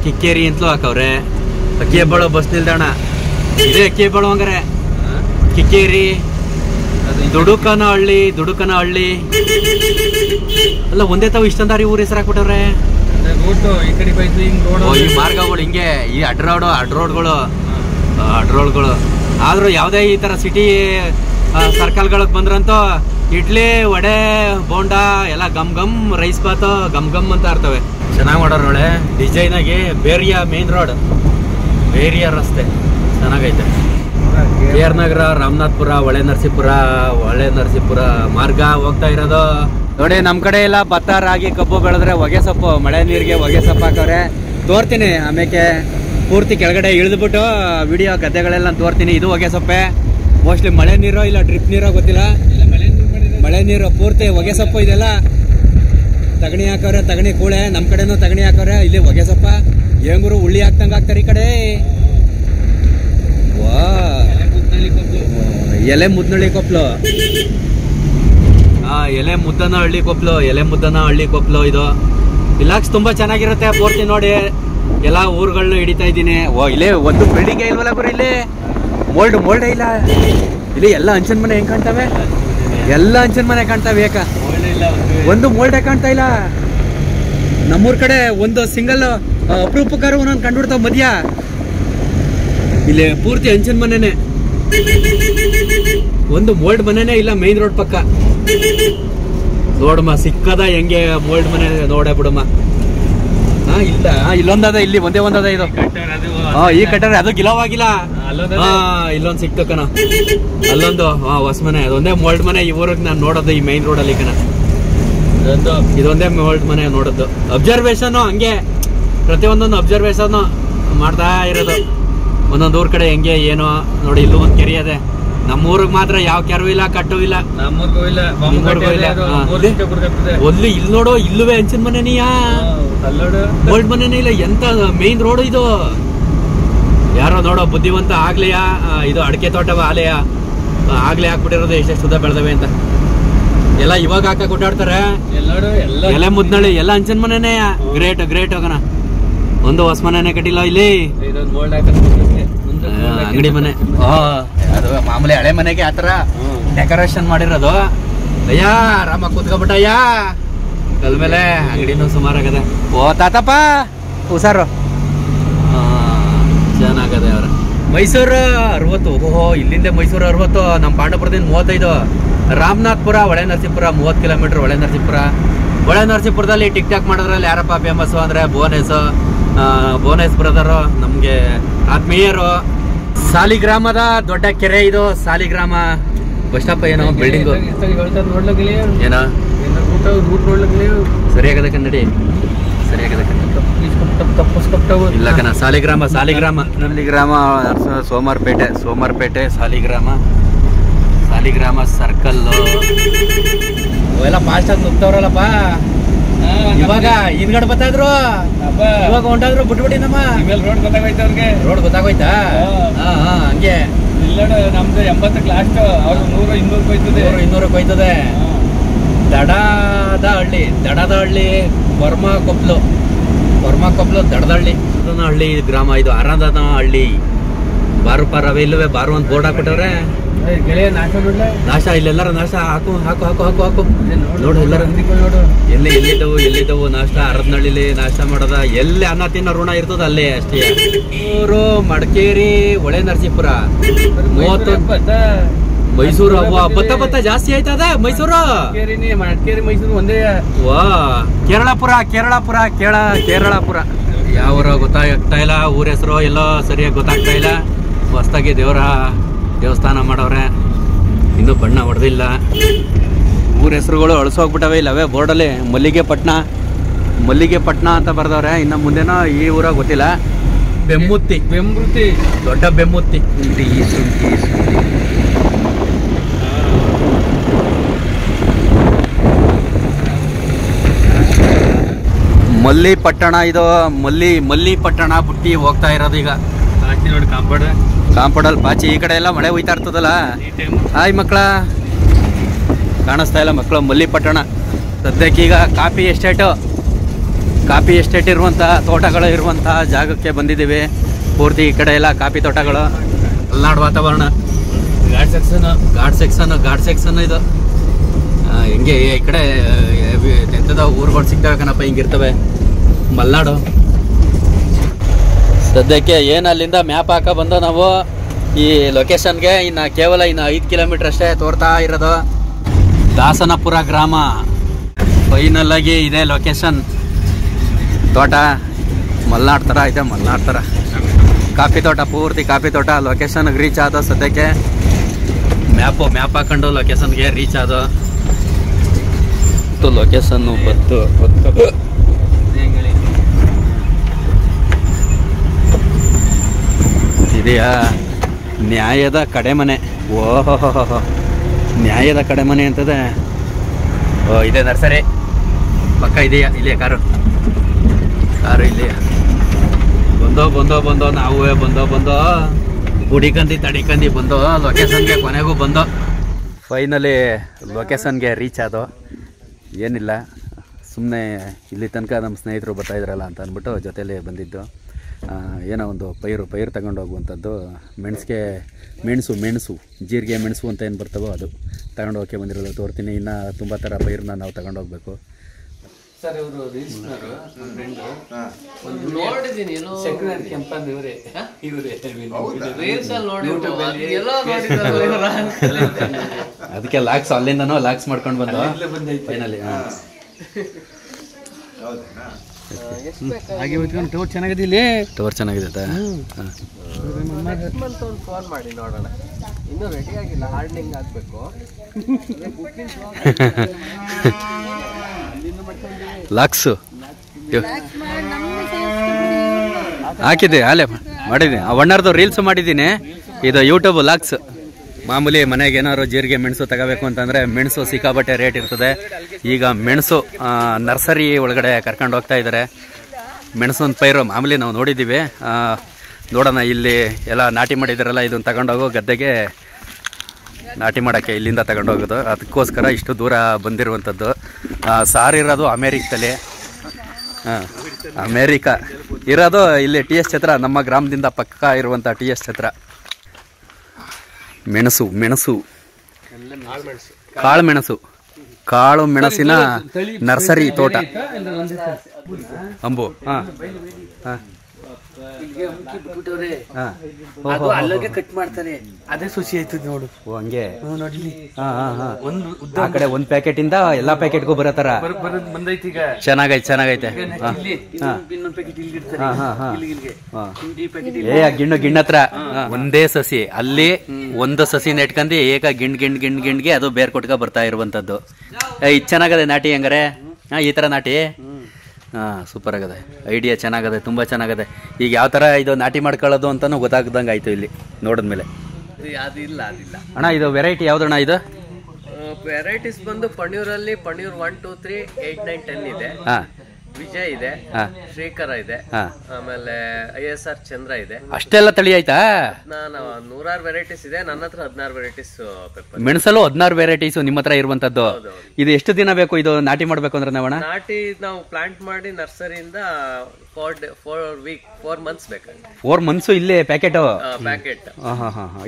ಕಿಕ್ಕೇರಿ ಅಂತಲೂ ಹಾಕವ್ರೆ. ಅಕ್ಕಿಯಬ್ಬಾಳು ಬಸ್ ನಿಲ್ದಾಣ ಇದೇ. ಅಕ್ಕಿಯಬ್ಬಾಳು ಹಂಗಾರೆ ಕಿಕ್ಕೇರಿ, ದುಡುಕನಹಳ್ಳಿ ಅಲ್ಲ ಒಂದೇ ತಾವು ಇಷ್ಟೊಂದಾರಿ ಊರ ಹೆಸರು ಹಾಕ್ಬಿಟ್ಟವ್ರೆ. ಈ ಮಾರ್ಗಗಳು ಹಿಂಗೆ, ಈ ಅಡ್ರೋಡ್ಗಳು ಆದ್ರೂ ಯಾವುದೇ ಈ ತರ ಸಿಟಿ ಸರ್ಕಲ್ಗಳಿಗೆ ಬಂದ್ರಂತೂ ಇಡ್ಲಿ, ವಡೆ, ಬೋಂಡಾ ಎಲ್ಲ ಗಮ್ ರೈಸ್ ಬಾತ್ ಗಮ್ ಅಂತ ಇರ್ತವೆ. ಚೆನ್ನಾಗಿ ಮಾಡೋರು ನೋಡೆ ಡಿಸೈನ್ ಆಗಿ. ಬೇರಿಯಾ ಮೇನ್ ರೋಡ್, ಬೇರಿಯಾ ರಸ್ತೆ ಚೆನ್ನಾಗೈತೆ. KR ನಗರ, ರಾಮನಾಥ್ಪುರ, ಹೊಳೆ ನರಸೀಪುರ ಮಾರ್ಗ ಹೋಗ್ತಾ ಇರೋದು ನೋಡಿ. ನಮ್ಮ ಕಡೆ ಎಲ್ಲ ಭತ್ತ, ರಾಗಿ, ಕಬ್ಬು ಬೆಳೆದ್ರೆ ಹೊಗೆ ಸೊಪ್ಪು, ಮಳೆ ನೀರಿಗೆ ಹೊಗೆ ಸೊಪ್ಪು ಹಾಕವ್ರೆ. ತೋರ್ತೀನಿ ಆಮೇಲೆ ಪೂರ್ತಿ ಕೆಳಗಡೆ ಇಳಿದ್ಬಿಟ್ಟು ವಿಡಿಯೋ ಗದ್ದೆಗಳೆಲ್ಲ ತೋರ್ತೀನಿ. ಇದು ಹೊಗೆ ಸೊಪ್ಪೆ. ಮೋಸ್ಟ್ಲಿ ಮಳೆ ನೀರೋ ಇಲ್ಲ ಡ್ರಿಪ್ ನೀರೋ ಗೊತ್ತಿಲ್ಲ. ಮಳೆ ನೀರು ಪೂರ್ತಿ ಹೊಗೆ ಸೊಪ್ಪು. ಇದೆಲ್ಲ ತಗಣಿ ಹಾಕವ್ರೆ, ತಗಣಿ ಕೂಳೆ. ನಮ್ಮ ಕಡೆನೂ ತಗಣಿ ಹಾಕವ್ರೆ. ಇಲ್ಲಿ ಹೊಗೆ ಸೊಪ್ಪ ಹೆಂಗರು ಉಳ್ಳಿ ಹಾಕ್ತಂಗೆ ಹಾಕ್ತಾರೆ ಈ ಕಡೆ. ಎಲೆ ಮುದ್ದನಹಳ್ಳಿ ಕೊಪ್ಲು, ಎಲೆ ಮುದ್ದನ ಹಳ್ಳಿ ಕೊಪ್ಲು ಇದು. ಇಲಾಕ್ಸ್ ತುಂಬಾ ಚೆನ್ನಾಗಿರುತ್ತೆ. ಪೂರ್ತಿ ನೋಡಿ ಎಲ್ಲ ಊರುಗಳನ್ನ ಹಿಡಿತಾ ಇದ್ದೀನಿ. ಇಲ್ಲೇ ಒಂದು ಬಿಲ್ಡಿಂಗ್ ಇಲ್ವಲ್ಲ ಗುರು, ಇಲ್ಲಿ ಮೋಲ್ಡೇ ಇಲ್ಲ. ಇಲ್ಲಿ ಎಲ್ಲ ಹಂಚಿನ ಮನೆ ಹೆಂಗ್ ಕಾಣ್ತವೆ? ಎಲ್ಲ ಹಂಚಿನ ಮನೆ ಕಾಣ್ತಾವೆ. ಏಕ ಒಂದು ಮೋಲ್ಡೇ ಕಾಣ್ತಾ ಇಲ್ಲ. ನಮ್ಮೂರ್ ಕಡೆ ಒಂದು ಸಿಂಗಲ್ ಅಪರೂಪಕಾರ ಒಂದೊಂದು ಕಂಡುಬಿಡ್ತಾವ ಮಧ್ಯ. ಇಲ್ಲಿ ಪೂರ್ತಿ ಹಂಚಿನ ಮನೆನೆ, ಒಂದು ಮೋಲ್ಡ್ ಮನೆನೇ ಇಲ್ಲ ಮೈನ್ ರೋಡ್ ಪಕ್ಕ. ನೋಡಮ್ಮ ಸಿಕ್ಕದ ಹೆಂಗೆ ಮೋಲ್ಡ್ ಮನೆ ನೋಡ ಬಿಡಮ್ಮ. ಇಲ್ಲ ಇಲ್ಲೊಂದದ, ಇಲ್ಲಿ ಒಂದೇ ಇದು. ಈ ಕಟ್ಟರೆ ಅದು ಗಿಲವಾಗಿಲ್ಲ. ಇಲ್ಲೊಂದು ಸಿಕ್ತು ಕಣ, ಅಲ್ಲೊಂದು ಹೊಸ ಮನೆ. ಅದೊಂದೇ ಮೋಲ್ಡ್ ಮನೆ ಈ ಊರಿಗೆ ನಾನು ನೋಡೋದು, ಈ ಮೈನ್ ರೋಡ್ ಅಲ್ಲಿ ಕಣ. ಇದೊಂದೇ ಮೋಲ್ಡ್ ಮನೆ ನೋಡೋದು. ಅಬ್ಸರ್ವೇಷನ್ ಹಂಗೆ ಪ್ರತಿಯೊಂದೊಂದು ಅಬ್ಸರ್ವೇಷನ್ ಮಾಡ್ತಾ ಇರೋದು. ಒಂದೊಂದು ಊರ್ ಕಡೆ ಹೆಂಗೆ ಏನೋ ನೋಡಿ. ಇಲ್ಲೂ ಒಂದು ಕೆರೆ ಅದೇ. ನಮ್ಮೂರಿಗೆ ಮಾತ್ರ ಯಾವ ಕೆರೆ ಇಲ್ಲ, ಕಟ್ಟು ಇಲ್ಲ. ಒಲ್ಲಿ ಇಲ್ಲಿ ನೋಡು, ಇಲ್ಲುವೆ ಹಂಚಿನ ಮನೆನೀಯಾ, ಗೋಲ್ಡ್ ಮನೆನೇ ಇಲ್ಲ. ಎಂತ ಮೇನ್ ರೋಡ್ ಇದು. ಯಾರೋ ನೋಡೋ ಬುದ್ಧಿವಂತ ಆಗ್ಲೆಯಾ, ಇದು ಅಡಿಕೆ ತೋಟವ ಆಲೆಯ ಆಗ್ಲೇ ಹಾಕ್ಬಿಟ್ಟಿರೋದು ಎಷ್ಟೆಷ್ಟು ಸುಧಾ ಬೆಳೆದವೆ ಅಂತ. ಎಲ್ಲ ಇವಾಗ ಹಾಕ ಕೊಟ್ಟಾಡ್ತಾರೆ. ಎಲೆ ಮುದ್ನಳ್ಳಿ ಎಲ್ಲ ಹಂಚಿನ ಮನೆನೇ. ಗ್ರೇಟ್ ಹೋಗೋಣ. ಒಂದು ಹೊಸ ಮನೆನೇ ಕಟ್ಟಿಲ್ಲ ಇಲ್ಲಿ, ಅಂಗಡಿ ಮನೆ. ಅದು ಮಾಮೂಲಿ ಹಳೆ ಮನೆಗೆ ಆತರ ಡೆಕೋರೇಷನ್ ಮಾಡಿರೋದು. ಅಯ್ಯ ಆರಾಮ ಕೂತ್ಕೊಬಿಟ್ಟಯ್ಯ ಕಲ್ ಮೇಲೆ. ಅಂಗಡಿನೂ ಸುಮಾರಾಗದೆ. ಓ ತಾತಪ್ಪ ಹುಷಾರು. ಚೆನ್ನಾಗದೆ ಅವ್ರ. ಮೈಸೂರು 60. ಓಹೋ, ಇಲ್ಲಿಂದ ಮೈಸೂರು 60. ನಮ್ಮ ಪಾಂಡವಪುರದಿಂದ 35. ರಾಮನಾಥ್ಪುರ ಹೊಳೆ ನರಸೀಪುರ 30 ಕಿಲೋಮೀಟರ್. ಹೊಳೆ ನರಸೀಪುರದಲ್ಲಿ ಟಿಕ್ ಟಾಕ್ ಮಾಡೋದ್ರಲ್ಲಿ ಯಾರಪ್ಪ ಫೇಮಸ್ಸು ಅಂದರೆ ಬೋನಸ್ ಬ್ರದರು, ನಮಗೆ ಆತ್ಮೀಯರು. ಸಾಲಿಗ್ರಾಮದ ದೊಡ್ಡ ಕೆರೆ ಇದು. ಸಾಲಿಗ್ರಾಮ ಬಸ್ ಸ್ಟಾಪ್ ಏನೋ ಬಿಲ್ಡಿಂಗು ಏನೋ ಸರಿಯಾಗದ ಕನ್ನಡಿ, ಸರಿಯಾಗದ ಕನ್ನಡಿ ಇಲ್ಲ ಕಣ. ಸಾಲಿಗ್ರಾಮ ಸೋಮಾರ್ಪೇಟೆ ಸಾಲಿಗ್ರಾಮ ಸರ್ಕಲ್. ಅವೆಲ್ಲ ಫಾಸ್ಟ್ ಆಗಿ ನುಗ್ತವ್ರಲ್ಲಪ್ಪ. ಇವಾಗ ಹಿಂದ್ಗಡೆ ಬರ್ತಾ ಇದ್ರು, ಇವಾಗ ಹೊಂಟಾದ್ರು ಬಿಟ್ಬಿಟ್ಟು ನಮ್ಮ ರೋಡ್ ಗೊತ್ತಾಗೋಯ್ತು ಅವ್ರಿಗೆ. ರೋಡ್ ಗೊತ್ತಾಗೋಯ್ತಾ? ಹಂಗೆ ಇಲ್ಲ ನಮ್ದು 80ಕ್ಕೆ ಲಾಸ್ಟ್, ಅವ್ರು 100-200 ಹೋಯ್ತದೆ. ದಡದ ಹಳ್ಳಿ ಬರ್ಮಾ ಕೊಪ್ಲು ದಡದಹಳ್ಳಿ ಹಳ್ಳಿ ಗ್ರಾಮ ಇದು. ಆರಾಧನ ಹಳ್ಳಿ. ಬಾರು ರವೆ ಇಲ್ಲವೇ ಬಾರು ಅಂತ ಬೋರ್ಡ್ ಹಾಕ್ಬಿಟ್ಟವ್ರೆ. ನಾಶ ಇಲ್ಲೆಲ್ಲರ ನಾಶ. ಹಾಕು ನೋಡು ಎಲ್ಲರ ಎಲ್ಲಿದ್ದವು ನಾಷ್ಟ. ಅರದನಹಳ್ಳಿಲಿ ನಾಷ್ಟ ಮಾಡೋದ. ಎಲ್ಲಿ ಅನ್ನ ತಿನ್ನೋ ಋಣ ಇರ್ತದ ಅಲ್ಲೇ ಅಷ್ಟೇ. ಊರು ಮಡಿಕೇರಿ ಹೊಳೆ ನರಸೀಪುರ 30. ಮೈಸೂರು ಭತ್ತ ಜಾಸ್ತಿ ಆಯ್ತದ. ಮೈಸೂರು ಮಡಿಕೇರಿ ಮೈಸೂರು ಒಂದೇ. ವಾ ಕೇರಳಪುರ ಯಾವ ಗೊತ್ತಾಗ್ತಾ ಇಲ್ಲ. ಊರ ಹೆಸರು ಎಲ್ಲೋ ಸರಿಯಾಗಿ ಗೊತ್ತಾಗ್ತಾ ಇಲ್ಲ. ಹೊಸ್ದಾಗಿ ದೇವಸ್ಥಾನ ಮಾಡವ್ರೆ, ಇನ್ನೂ ಬಣ್ಣ ಹೊಡೆದಿಲ್ಲ. ಊರ ಹೆಸರುಗಳು ಅಳಿಸೋಗ್ಬಿಟ್ಟವೆ ಇಲ್ಲವೇ ಬೋರ್ಡಲ್ಲಿ. ಮಲ್ಲಿಗೆ ಪಟ್ನ ಅಂತ ಬರ್ದವ್ರೆ. ಇನ್ನು ಮುಂದೆನೋ ಈ ಊರ ಗೊತ್ತಿಲ್ಲ. ಬೆಮ್ಮುತ್ತಿ ದೊಡ್ಡ ಬೆಮ್ಮುತ್ತಿ. ಮಲ್ಲಿಪಟ್ಟಣ ಇದು. ಮಲ್ಲಿಪಟ್ಟಣ ಬುಟ್ಟಿ ಹೋಗ್ತಾ ಇರೋದು ಈಗ. ನೋಡಿ ಕಾಂಪೌಂಡಲ್ಲಿ ಪಾಚಿ. ಈ ಕಡೆ ಎಲ್ಲ ಮಳೆ ಹೋಯ್ತಾ ಇರ್ತದಲ್ಲ. ಹಾಯ್ ಮಕ್ಕಳ, ಕಾಣಿಸ್ತಾ ಇಲ್ಲ ಮಕ್ಕಳು. ಮಲ್ಲಿಪಟ್ಟಣ ಸದ್ಯಕ್ಕೆ ಈಗ ಕಾಫಿ ಎಸ್ಟೇಟ್ ಇರುವಂಥ ತೋಟಗಳು ಇರುವಂಥ ಜಾಗಕ್ಕೆ ಬಂದಿದ್ದೀವಿ. ಪೂರ್ತಿ ಈ ಕಡೆ ಎಲ್ಲ ಕಾಫಿ ತೋಟಗಳು. ಮಲೆನಾಡು ವಾತಾವರಣ. ಘಾಟ್ ಸೆಕ್ಷನ್ ಇದು. ಹಿಂಗೆ ಈ ಕಡೆ ಎಂಥದ ಊರುಗಳು ಸಿಗ್ತವೆ ಕಣಪ್ಪ, ಹಿಂಗಿರ್ತವೆ ಮಲೆನಾಡು. ಸದ್ಯಕ್ಕೆ ಏನು ಅಲ್ಲಿಂದ ಮ್ಯಾಪ್ ಹಾಕ ಬಂದೋ ನಾವು ಈ ಲೊಕೇಶನ್ಗೆ. ಕೇವಲ 5 ಕಿಲೋಮೀಟರ್ ಅಷ್ಟೇ ತೋರ್ತಾ ಇರೋದು. ದಾಸನಪುರ ಗ್ರಾಮ. ಫೈನಲ್ ಆಗಿ ಇದೆ ಲೊಕೇಶನ್. ತೋಟ ಮಲೆನಾಡು ಥರ ಇದೆ. ಕಾಫಿ ತೋಟ, ಪೂರ್ತಿ ಕಾಫಿ ತೋಟ. ಲೊಕೇಶನ್ಗೆ ರೀಚ್ ಆದೋ ಸದ್ಯಕ್ಕೆ. ಮ್ಯಾಪ್ ಹಾಕೊಂಡು ಲೊಕೇಶನ್ಗೆ ರೀಚ್ ಆದೋ. ಲೊಕೇಶನ್ನು ಬತ್ತು ಇದೆಯಾ? ನ್ಯಾಯದ ಕಡೆಮನೆ. ಓಹೋ, ನ್ಯಾಯದ ಕಡೆಮನೆ ಅಂತದೆ. ಇದೆ ನರ್ಸರಿ ಪಕ್ಕ ಇದೆಯಾ? ಇಲ್ಲಿಯಾ ಕಾರು ಇಲ್ಲಿಯಾ? ಬಂದೋ ನಾವು ಬಂದೋ ಹುಡಿಕಂದಿ ತಡಿಕಂದಿ ಬಂದೋ ಲೊಕೇಶನ್ಗೆ. ಕೊನೆಗೂ ಬಂದೋ. Finally ಲೊಕೇಶನ್ಗೆ reach ಆದೋ. ಏನಿಲ್ಲ, ಸುಮ್ಮನೆ ಇಲ್ಲಿ ತನಕ ನಮ್ಮ ಸ್ನೇಹಿತರು ಬರ್ತಾಯಿದ್ರಲ್ಲ ಅಂತ ಅಂದ್ಬಿಟ್ಟು ಜೊತೆಯಲ್ಲಿ ಬಂದಿದ್ದು. ಏನೋ ಒಂದು ಪೈರು ತಗೊಂಡು ಹೋಗುವಂಥದ್ದು. ಮೆಣಸು ಜೀರಿಗೆ ಮೆಣಸು ಅಂತ ಏನು ಬರ್ತವೋ ಅದು ತಗೊಂಡು ಹೋಗೋಕ್ಕೆ ಬಂದಿರೋದು ತೋರ್ತೀನಿ. ಇನ್ನು ತುಂಬ ಥರ ಪೈರನ್ನ ನಾವು ತಗೊಂಡು ಹೋಗ್ಬೇಕು. ಸರ್ ಇವರು ರೀಲ್ಸ್ನವರು ನೋಡಿದ್ದೀನಿ ಅದಕ್ಕೆ ಲಾಕ್ಸ್ ಅಲ್ಲಿಂದನೂ ಲಾಕ್ಸ್ ಮಾಡ್ಕೊಂಡು ಬಂದ ಫೈನಲಿ. ಹಾಗೆ ಟೋರ್ ಚೆನ್ನಾಗಿದೆ. ಇಲ್ಲಿ ಟೋರ್ ಚೆನ್ನಾಗಿದೆ. ಫೋನ್ ಮಾಡಿ ನೋಡೋಣ. ಇನ್ನೂ ರೆಡಿ ಆಗಿಲ್ಲ, ಹಾರ್ಡ್ನಿಂಗ್ ಆಗಬೇಕು. ಲಾಕ್ಸು ಹಾಕಿದ್ದೆ, ಅಲ್ಲೇ ಮಾಡಿದ್ದೀನಿ. ಒಣ್ಣರ್ದು ರೀಲ್ಸ್ ಮಾಡಿದ್ದೀನಿ. ಇದು ಯೂಟ್ಯೂಬ್ ಲಾಕ್ಸ್. ಮಾಮೂಲಿ ಮನೆಗೆ ಏನಾದ್ರು ಜೀರಿಗೆ ಮೆಣಸು ತಗೋಬೇಕು ಅಂತಂದರೆ ಮೆಣಸು ಸಿಕ್ಕಾಬಟ್ಟೆ ರೇಟ್ ಇರ್ತದೆ. ಈಗ ಮೆಣಸು ನರ್ಸರಿ ಒಳಗಡೆ ಕರ್ಕೊಂಡು ಹೋಗ್ತಾ ಇದ್ದಾರೆ. ಮೆಣಸೊಂದು ಪೈರು ಮಾಮೂಲಿ ನಾವು ನೋಡಿದ್ದೀವಿ. ನೋಡೋಣ, ಇಲ್ಲಿ ಎಲ್ಲ ನಾಟಿ ಮಾಡಿದಾರಲ್ಲ, ಇದನ್ನು ತಗೊಂಡೋಗೋ ಗದ್ದೆಗೆ ನಾಟಿ ಮಾಡೋಕ್ಕೆ ಇಲ್ಲಿಂದ ತಗೊಂಡೋಗೋದು. ಅದಕ್ಕೋಸ್ಕರ ಇಷ್ಟು ದೂರ ಬಂದಿರುವಂಥದ್ದು. ಸಾರಿರೋದು ಅಮೇರಿಕದಲ್ಲಿ. ಅಮೇರಿಕಾ ಇರೋದು ಇಲ್ಲಿ ಟಿ ಎಸ್ ಛತ್ರ, ನಮ್ಮ ಗ್ರಾಮದಿಂದ ಪಕ್ಕ ಇರುವಂಥ ಟಿ ಎಸ್ ಛತ್ರ. ಮೆಣಸು ಮೆಣಸು ಕಾಳು ಮೆಣಸು, ಕಾಳು ಮೆಣಸಿನ ನರ್ಸರಿ ತೋಟ. ಅಂಬು ಹಾಂ ಹಾಂ ಅಲ್ಲಿಗೆ ಕಟ್ ಮಾಡ್ತಾರೆ, ಅದೇ ಸುಸಿ ಆಯ್ತದ ನೋಡು. ಓ ಹಂಗೆ ನೋಡಿ. ಆ ಕಡೆ ಒಂದ್ ಪ್ಯಾಕೆಟ್ ಇಂದ ಎಲ್ಲಾ ಪ್ಯಾಕೆಟ್ಗೂ ಬರತ್ತಾರ. ಬಂದೈತಿ ಈಗ. ಚೆನ್ನಾಗೈತೆ. ಏ ಗಿಣ್ಣು ಗಿಣ್ಣತ್ರ ಒಂದೇ ಸಸಿ, ಅಲ್ಲಿ ಒಂದು ಸಸಿ ನೆಟ್ಕಂದು ಏಕ ಗಿಣ್ಗೆ ಅದು ಬೇರ್ ಕೊಟ್ಕ ಬರ್ತಾ ಇರುವಂತದ್ದು. ಇದು ಚೆನ್ನಾಗದೆ ನಾಟಿ ಹಂಗಾರೆ. ಈ ತರ ನಾಟಿ ಸೂಪರ್ ಆಗದೆ, ಐಡಿಯಾ ಚೆನ್ನಾಗದೆ, ತುಂಬ ಚೆನ್ನಾಗದೆ. ಈಗ ಯಾವ ಥರ ಇದು ನಾಟಿ ಮಾಡ್ಕೊಳ್ಳೋದು ಅಂತಲೂ ಗೊತ್ತಾಗ್ದಂಗೆ ಆಯಿತು ಇಲ್ಲಿ ನೋಡಿದ್ಮೇಲೆ. ಅದಿಲ್ಲ ಅಣ್ಣ ಇದು ವೆರೈಟಿ ಯಾವ್ದಣ್ಣ ಇದು? ವೆರೈಟೀಸ್ ಬಂದು ಪಣೀರಲ್ಲಿ ಪಣೀರ್ 1, 2, 3, 8, 9, 10 ಇದೆ. ವಿಜಯ್ ಇದೆ, ಶ್ರೀಕರ ಇದೆ, ಆಮೇಲೆ ISR ಚಂದ್ರ ಇದೆ. ಅಷ್ಟೆಲ್ಲ ತಳಿ ಆಯ್ತಾ? ನಾನು 100 ವೆರೈಟೀಸ್ ಇದೆ, ನನ್ನ ಹತ್ರ 16 ವೆರೈಟೀಸ್ ಪೆಪ್ಪರ್. ಮೆಣಸಲ್ಲೂ 16 ವೆರೈಟೀಸ್ ನಿಮ್ಮ ಹತ್ರ ಇರುವಂತದ್ದು. ಇದು ಎಷ್ಟು ದಿನ ಬೇಕು ಇದು ನಾಟಿ ಮಾಡ್ಬೇಕು ಅಂದ್ರೆ? ನಾಟಿ ನಾವು ಪ್ಲಾಂಟ್ ಮಾಡಿ ನರ್ಸರಿಯಿಂದ 4 ಮಂತ್ಸ್ ಬೇಕಾಗುತ್ತೆ. 4 ಮಂತ್ಸ್ ಇಲ್ಲೇ ಪ್ಯಾಕೆಟ್.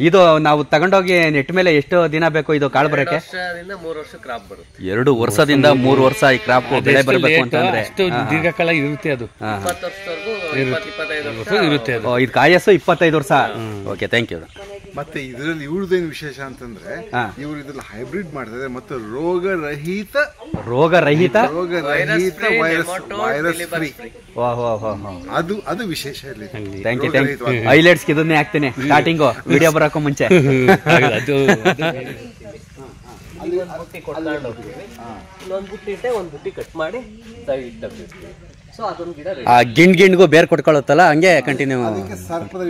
ಇದು ನಾವು ತಗೊಂಡೋಗಿ ನೆಟ್ ಮೇಲೆ ಎಷ್ಟು ದಿನ ಬೇಕು ಇದು ಕಾಳು ಬರಕ್ಕೆ? 2 ವರ್ಷದಿಂದ 3 ವರ್ಷ ಕ್ರಾಪ್ ಬರುತ್ತೆ. 2 ವರ್ಷದಿಂದ 3 ವರ್ಷ ಈ ಕ್ರಾಪ್ ಬೆಳೆ ಬರಬೇಕು ಅಂತಂದ್ರೆ ದೀರ್ಘಕಾಲ ಇರುತ್ತೆ. ಅದು 20 ವರ್ಷದವರೆಗೂ 25 ವರ್ಷ ಇರುತ್ತೆ. ಇದು ಕಾಯಸ್ಸು 25 ವರ್ಷ. Okay, thank you. ಮತ್ತೆ ಇದರಲ್ಲಿ ಇವ್ರದ್ದೇನು ವಿಶೇಷ ಅಂತಂದ್ರೆ ಇವ್ರು ಇದ್ರಲ್ಲಿ ಹೈಬ್ರಿಡ್ ಮಾಡ್ತಾರೆ ಮತ್ತು ರೋಗರಹಿತ ವೈರಸ್ ಫ್ರೀ. ಅದು ವಿಶೇಷ ಇಲ್ಲಿ. Thank you. ಹೈಲೈಟ್ಸ್ ಇದನ್ನೇ ಹಾಕ್ತೇನೆ ಸ್ಟಾರ್ಟಿಂಗು ವಿಡಿಯೋ ಬರೋಕ್ಕೂ ಮುಂಚೆ. ಅಲ್ಲಿ ಒಂದು ಬುಟ್ಟಿ ಕೊಡ್ಕೊಂಡು ಹೋಗ್ತೀವಿ, ಇನ್ನೊಂದು ಬುಟ್ಟಿ ಇಟ್ಟೆ ಒಂದು ಬುಟ್ಟಿ ಕಟ್ ಮಾಡಿ ತೆಗೆದಿರ್ತೀವಿ. ಸೊ ಅದೊಂದು ಗಿಡ ಗಿಣ್ಗೂ ಬೇರೆ ಕೊಟ್ಕೊಳ್ಳುತ್ತಲ್ಲ, ಹಂಗೆ ಕಂಟಿನ್ಯೂ. ಸರ್ಪದ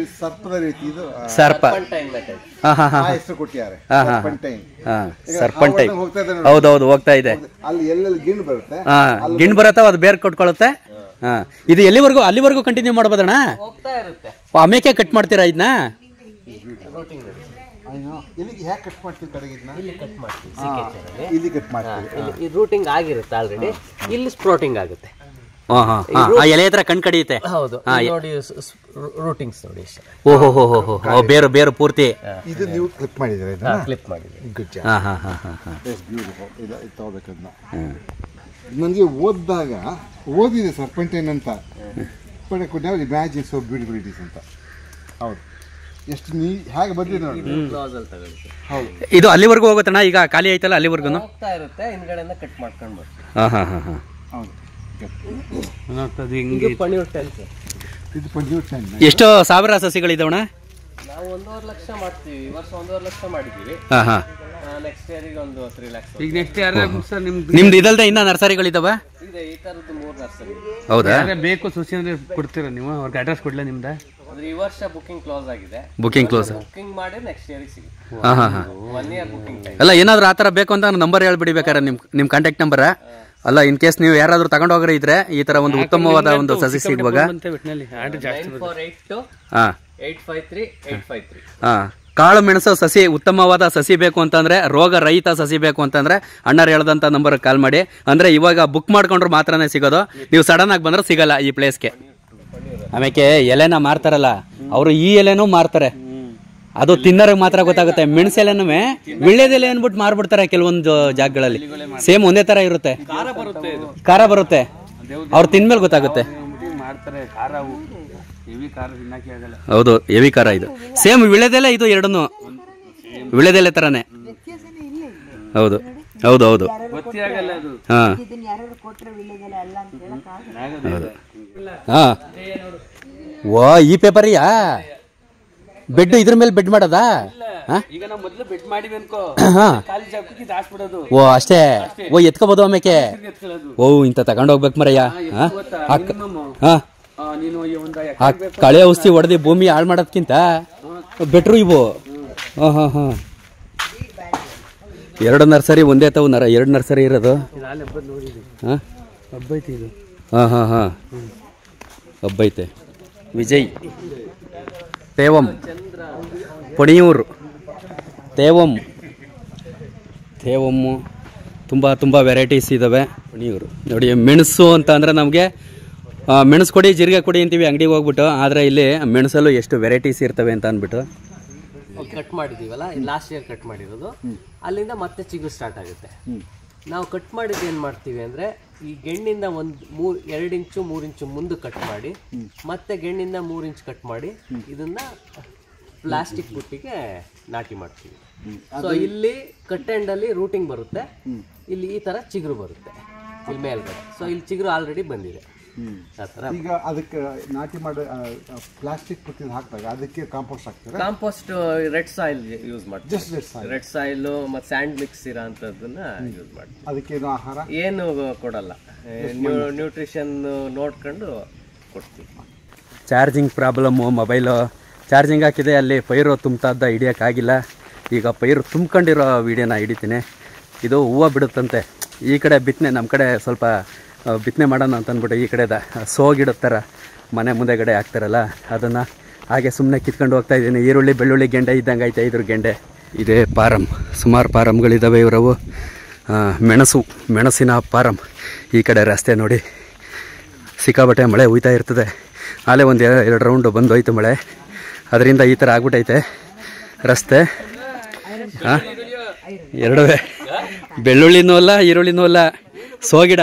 ರೀತಿ ಇದು ಸರ್ಪ ಹೆಸರು ಕೊಟ್ಟಿದ್ದಾರೆ, ಸರ್ಪಂಟೈನ್. ಹೌದೌದು, ಹೋಗ್ತಾ ಇದೆ. ಅಲ್ಲಿ ಎಲ್ಲೆಲ್ಲಿ ಗಿಣ್ಣು ಬರುತ್ತೆ, ಗಿಣ್ಣು ಬರುತ್ತೋ ಅದು ಬೇರೆ ಕೊಟ್ಕೊಳ್ಳುತ್ತೆ. ಇದು ಎಲ್ಲಿವರೆಗೂ ಅಲ್ಲಿವರೆಗೂ ಕಂಟಿನ್ಯೂ ಮಾಡ್ಬೋದಣ್ಣ? ಹೋಗ್ತಾ ಇರುತ್ತೆ. ಆಮೇಲೆ ಕಟ್ ಮಾಡ್ತೀರಾ ಇದನ್ನ? ಹ್ಯಾಕ್ ಕಟ್ ಮಾಡ್ತೀವಿ ಕಡೆಗೆ? ಇಲ್ಲಿ ಕಟ್ ಮಾಡ್ತೀವಿ, ಇಲ್ಲಿ ಕಟ್ ಮಾಡ್ತೀವಿ. ಈ ರೂಟಿಂಗ್ ಆಗಿರುತ್ತೆ ಆಲ್ರೆಡಿ, ಇಲ್ಲಿ ಸ್ಪ್ರೌಟಿಂಗ್ ಆಗುತ್ತೆ. ಎಲೆ ಹತ್ರ ಕಣ್ ಕಡಿಯುತ್ತೆ. ಹೌದು, ನೋಡಿ ರೂಟಿಂಗ್ಸ್ ನೋಡಿ. ಓಹೋ, ಬೇರು ಪೂರ್ತಿ ಇದು ನೀವು ಕ್ಲಿಪ್ ಮಾಡಿದ್ರೆ? ಕ್ಲಿಪ್ ಮಾಡಿದ್ರೆ. Good job. ಬ್ಯೂಟಿಫುಲ್. ಇದು ತಗೋಬೇಕದನ್ನ. ನನಗೆ ಓದಿದೆ ಸರ್ಪಂಟೈನ್ ಅಂತ, but I could not imagine so beautiful it is ಅಂತ. ಹೌದು, ಎಷ್ಟು ಹೇಗೆ ಬಂದಿದೆ ನೋಡಿ. ಹೌದು, ಇದು ಅಲ್ಲಿವರೆಗೂ ಹೋಗುತ್ತಣ್ಣ? ಈಗ ಖಾಲಿ ಆಯ್ತಲ್ಲ, ಅಲ್ಲಿವರೆಗೂ ಹೋಗ್ತಾ ಇರುತ್ತೆ. ಹಿಂದ್ಗಡೆಯಿಂದ ಕಟ್ ಮಾಡ್ಕೊಂಡು ಬರ್ತೀವಿ. ಹೌದು. ಎಷ್ಟು ಸಾವಿರ ಸಸಿಗಳಿದಾವಣ್ಣ? ನಾವು 1.5 ಲಕ್ಷ ಮಾಡ್ತೀವಿ. ಈ ವರ್ಷ 1.5 ಲಕ್ಷ ಮಾಡಿದೀವಿ. ನೆಕ್ಸ್ಟ್ ಇಯರ್ಗೆ ಒಂದು 3 ಲಕ್ಷ. ಈಗ ನೆಕ್ಸ್ಟ್ ಇಯರ್ ನಿಮ್ದು ಇದಲ್ದೆ ಇನ್ನ ನರ್ಸರಿಗಳಿದಾವ? ಇದೆ, ಈ ತರದ್ದು 3 ನರ್ಸರಿ. ಹೌದಾ? ಬೇಕು ಸುಸಿ ಅಂದ್ರೆ ಕೊಡ್ತೀರಾ ನೀವು? ಅವ್ರಿಗೆ ಅಡ್ರೆಸ್ ಕೊಡ್ಲಾ ನಿಮ್ದ? ಈ ವರ್ಷ ಬುಕಿಂಗ್ ಕ್ಲೋಸ್ ಆಗಿದೆ. ಬುಕಿಂಗ್ ಮಾಡಿ ನೆಕ್ಸ್ಟ್ ಇಯರ್ ಸಿಗುತ್ತೆ. 1 ಇಯರ್ ಬುಕಿಂಗ್ ಟೈಮ್. ಅಲ್ಲ, ಏನಾದ್ರು ಆತರ ಬೇಕು ಅಂತ ನಂಬರ್ ಹೇಳ್ಬಿಡಿ ಬೇಕಾರೆ, ನಿಮ್ ಕಾಂಟ್ಯಾಕ್ಟ್ ನಂಬರ್. ಅಲ್ಲ, ಇನ್ ಕೇಸ್ ನೀವು ಯಾರಾದ್ರೂ ತಗೊಂಡೋಗ್ರೆ ಇದ್ರೆ ಈ ತರ ಒಂದು ಉತ್ತಮವಾದ ಒಂದು ಸಸಿ ಸಿಗುವಾಗ 9482853853. ಕಾಳು ಮೆಣಸು ಸಸಿ, ಉತ್ತಮವಾದ ಸಸಿ ಬೇಕು ಅಂತಂದ್ರೆ, ರೋಗ ರಹಿತ ಸಸಿ ಬೇಕು ಅಂತಂದ್ರೆ ಅಣ್ಣರು ಹೇಳ್ದಂತ ನಂಬರ್ ಕಾಲ್ ಮಾಡಿ. ಅಂದ್ರೆ ಇವಾಗ ಬುಕ್ ಮಾಡ್ಕೊಂಡ್ರು ಮಾತ್ರನೇ ಸಿಗೋದು, ನೀವು ಸಡನ್ ಆಗಿ ಬಂದ್ರೆ ಸಿಗಲ್ಲ ಈ ಪ್ಲೇಸ್ಗೆ. ಆಮೇಲೆ ಎಲೆನ ಮಾರ್ತಾರಲ್ಲ, ಅವರು ಈ ಎಲೆನೂ ಮಾರ್ತಾರೆ, ಅದು ತಿನ್ನೋರಿಗೆ ಮಾತ್ರ ಗೊತ್ತಾಗುತ್ತೆ. ಮೆಣಸು ಎಲೆನೂ ವಿಳ್ಳೆದೆಲೆ ಅನ್ಬಿಟ್ಟು ಮಾರ್ಬಿಡ್ತಾರೆ ಕೆಲವೊಂದು ಜಾಗಗಳಲ್ಲಿ. ಸೇಮ್ ಒಂದೇ ತರ ಇರುತ್ತೆ, ಖಾರ ಬರುತ್ತೆ. ಅವ್ರು ತಿನ್ಮೇಲೆ ಗೊತ್ತಾಗುತ್ತೆ. ಹೌದು, ಹೆವಿ ಖಾರ. ಇದು ಸೇಮ್ ವಿಳ್ಳೆದೆಲೆ, ಇದು ಎರಡನ್ನು ವಿಳ್ಳೆದೆಲೆ ತರಾನೇ. ಹೌದು. ವಾ, ಈ ಪೇಪರಿಯಾ ಬೆಡ್ ಇದ್ರ ಮೇಲೆ ಬೆಡ್ ಮಾಡೋದಾ? ಈಗ ನಾವು ಮೊದಲು ಬೆಡ್ ಮಾಡಿವಿ ಅನ್ಕೋ, ಖಾಲಿ ಜಾಗಕ್ಕೆ ಇದು ಹಾಕ್ಬಿಡೋದು. ಓ ಅಷ್ಟೇ. ಓ ಎತ್ಕೋಬಹುದು ಆಮೇಲೆ. ಓ ಇಂತ ತಗೊಂಡೋಗ್ಬೇಕು ಮರಯ್ಯ. ಕಳೆ ಔಷಧಿ ಹೊಡೆದಿ ಭೂಮಿ ಹಾಳು ಮಾಡೋದ್ಕಿಂತ ಬೆಟ್ರು ಇವು. ಎರಡು ನರ್ಸರಿ ಒಂದೇ ತಾವು 2 ನರ್ಸರಿ ಇರೋದು. ಹಬ್ಬೈತೆ. ವಿಜಯ್, ತೇವಂ, ಪಣಿಯೂರು, ತೇವಮ್ಮು, ತುಂಬ ವೆರೈಟೀಸ್ ಇದ್ದಾವೆ. ಪಣಿಯೂರು ನೋಡಿ, ಮೆಣಸು ಅಂತ ಅಂದರೆ ನಮಗೆ ಮೆಣಸು ಕೊಡಿ ಜೀರಿಗೆ ಕೊಡಿ ಅಂತೀವಿ ಅಂಗಡಿಗೆ ಹೋಗ್ಬಿಟ್ಟು, ಆದರೆ ಇಲ್ಲಿ ಮೆಣಸಲ್ಲೂ ಎಷ್ಟು ವೆರೈಟೀಸ್ ಇರ್ತವೆ ಅಂತ ಅಂದ್ಬಿಟ್ಟು ಕಟ್ ಮಾಡಿದೀವಲ್ಲ, ಲಾಸ್ಟ್ ಇಯರ್ ಕಟ್ ಮಾಡಿರೋದು, ಅಲ್ಲಿಂದ ಮತ್ತೆ ಚಿಗುರು ಸ್ಟಾರ್ಟ್ ಆಗುತ್ತೆ. ನಾವು ಕಟ್ ಮಾಡಿದ್ದು ಏನು ಮಾಡ್ತೀವಿ ಅಂದರೆ, ಈ ಗೆಣ್ಣಿಂದ 2 ಇಂಚು 3 ಇಂಚು ಮುಂದೆ ಕಟ್ ಮಾಡಿ, ಮತ್ತೆ ಗೆಣ್ಣಿಂದ 3 ಇಂಚು ಕಟ್ ಮಾಡಿ ಇದನ್ನ ಪ್ಲಾಸ್ಟಿಕ್ ಬುಟ್ಟಿಗೆ ನಾಟಿ ಮಾಡ್ತೀವಿ. ಸೊ ಇಲ್ಲಿ ಕಟ್ ಎಂಡಲ್ಲಿ ರೂಟಿಂಗ್ ಬರುತ್ತೆ, ಇಲ್ಲಿ ಈ ಥರ ಚಿಗುರು ಬರುತ್ತೆ ಇಲ್ಲಿ ಮೇಲ್ಗಡೆ. ಸೊ ಇಲ್ಲಿ ಚಿಗುರು ಆಲ್ರೆಡಿ ಬಂದಿದೆ. ಈಗ ಅದಕ್ಕೆ ನಾಟಿ ಮಾಡಿ ಪ್ಲಾಸ್ಟಿಕ್ ಪುಟ್ಟಿನ ಹಾಕಿದಾಗ ಅದಕ್ಕೆ ಕಾಂಪೋಸ್ಟ್ ಹಾಕ್ತಾರೆ. ಕಾಂಪೋಸ್ಟ್ ರೆಡ್ ಸಾಯಿಲ್ ಯೂಸ್ ಮಾಡ್ತೀವಿ. ಜಸ್ಟ್ ರೆಡ್ ಸಾಯಿಲ್ ಮತ್ತು ಸ್ಯಾಂಡ್ ಮಿಕ್ಸ್ ಇರೋ ಅಂಥದ್ದನ್ನ ಯೂಸ್ ಮಾಡ್ತೀವಿ. ಅದಕ್ಕೇನು ಆಹಾರ ಏನು ಕೊಡಲ್ಲ, ನ್ಯೂಟ್ರಿಷನ್ ನೋಡ್ಕೊಂಡು ಕೊಡ್ತೀವಿ. ಚಾರ್ಜಿಂಗ್ ಪ್ರಾಬ್ಲಮ್ಮು, ಮೊಬೈಲು ಚಾರ್ಜಿಂಗ್ ಹಾಕಿದೆ, ಅಲ್ಲಿ ಪೈರು ತುಂಬ್ತಾದ ಹಿಡಿಯೋಕ್ಕಾಗಿಲ್ಲ. ಈಗ ಪೈರು ತುಂಬ್ಕೊಂಡಿರೋ ವೀಡಿಯೋನ ಹಿಡಿತೀನಿ. ಇದು ಹೂವು ಬಿಡುತ್ತಂತೆ. ಈ ಕಡೆ ಬಿತ್ತನೆ, ನಮ್ಮ ಕಡೆ ಸ್ವಲ್ಪ ಬಿತ್ತನೆ ಮಾಡೋಣ ಅಂತ ಅಂದ್ಬಿಟ್ಟು ಈ ಕಡೆದ ಸೋಗಿಡೋ ಥರ ಮನೆ ಮುಂದೆಗಡೆ ಹಾಕ್ತಾರಲ್ಲ, ಅದನ್ನು ಹಾಗೆ ಸುಮ್ಮನೆ ಕಿತ್ಕೊಂಡು ಹೋಗ್ತಾ ಇದ್ದೀನಿ. ಈರುಳ್ಳಿ ಬೆಳ್ಳುಳ್ಳಿ ಗೆಂಡೆ ಇದ್ದಂಗೆ ಐತೆ, 5 ಗೆಂಡೆ. ಇದೇ ಪಾರಮ್, ಸುಮಾರು ಪಾರಮ್ಗಳಿದ್ದಾವೆ ಇವರವು. ಮೆಣಸಿನ ಪಾರಮ್. ಈ ಕಡೆ ರಸ್ತೆ ನೋಡಿ, ಸಿಕ್ಕಾಬಟ್ಟೆ ಮಳೆ ಹುಯ್ತಾ ಇರ್ತದೆ. ಅಲ್ಲೇ ಒಂದು 2 ರೌಂಡು ಬಂದೋಯ್ತು ಮಳೆ, ಅದರಿಂದ ಈ ಥರ ಆಗ್ಬಿಟ್ಟೈತೆ ರಸ್ತೆ. ಹಾಂ, 2 ಬೆಳ್ಳುಳ್ಳಿನೂ ಅಲ್ಲ ಈರುಳ್ಳಿನೂ ಅಲ್ಲ, ಶೋ ಗಿಡ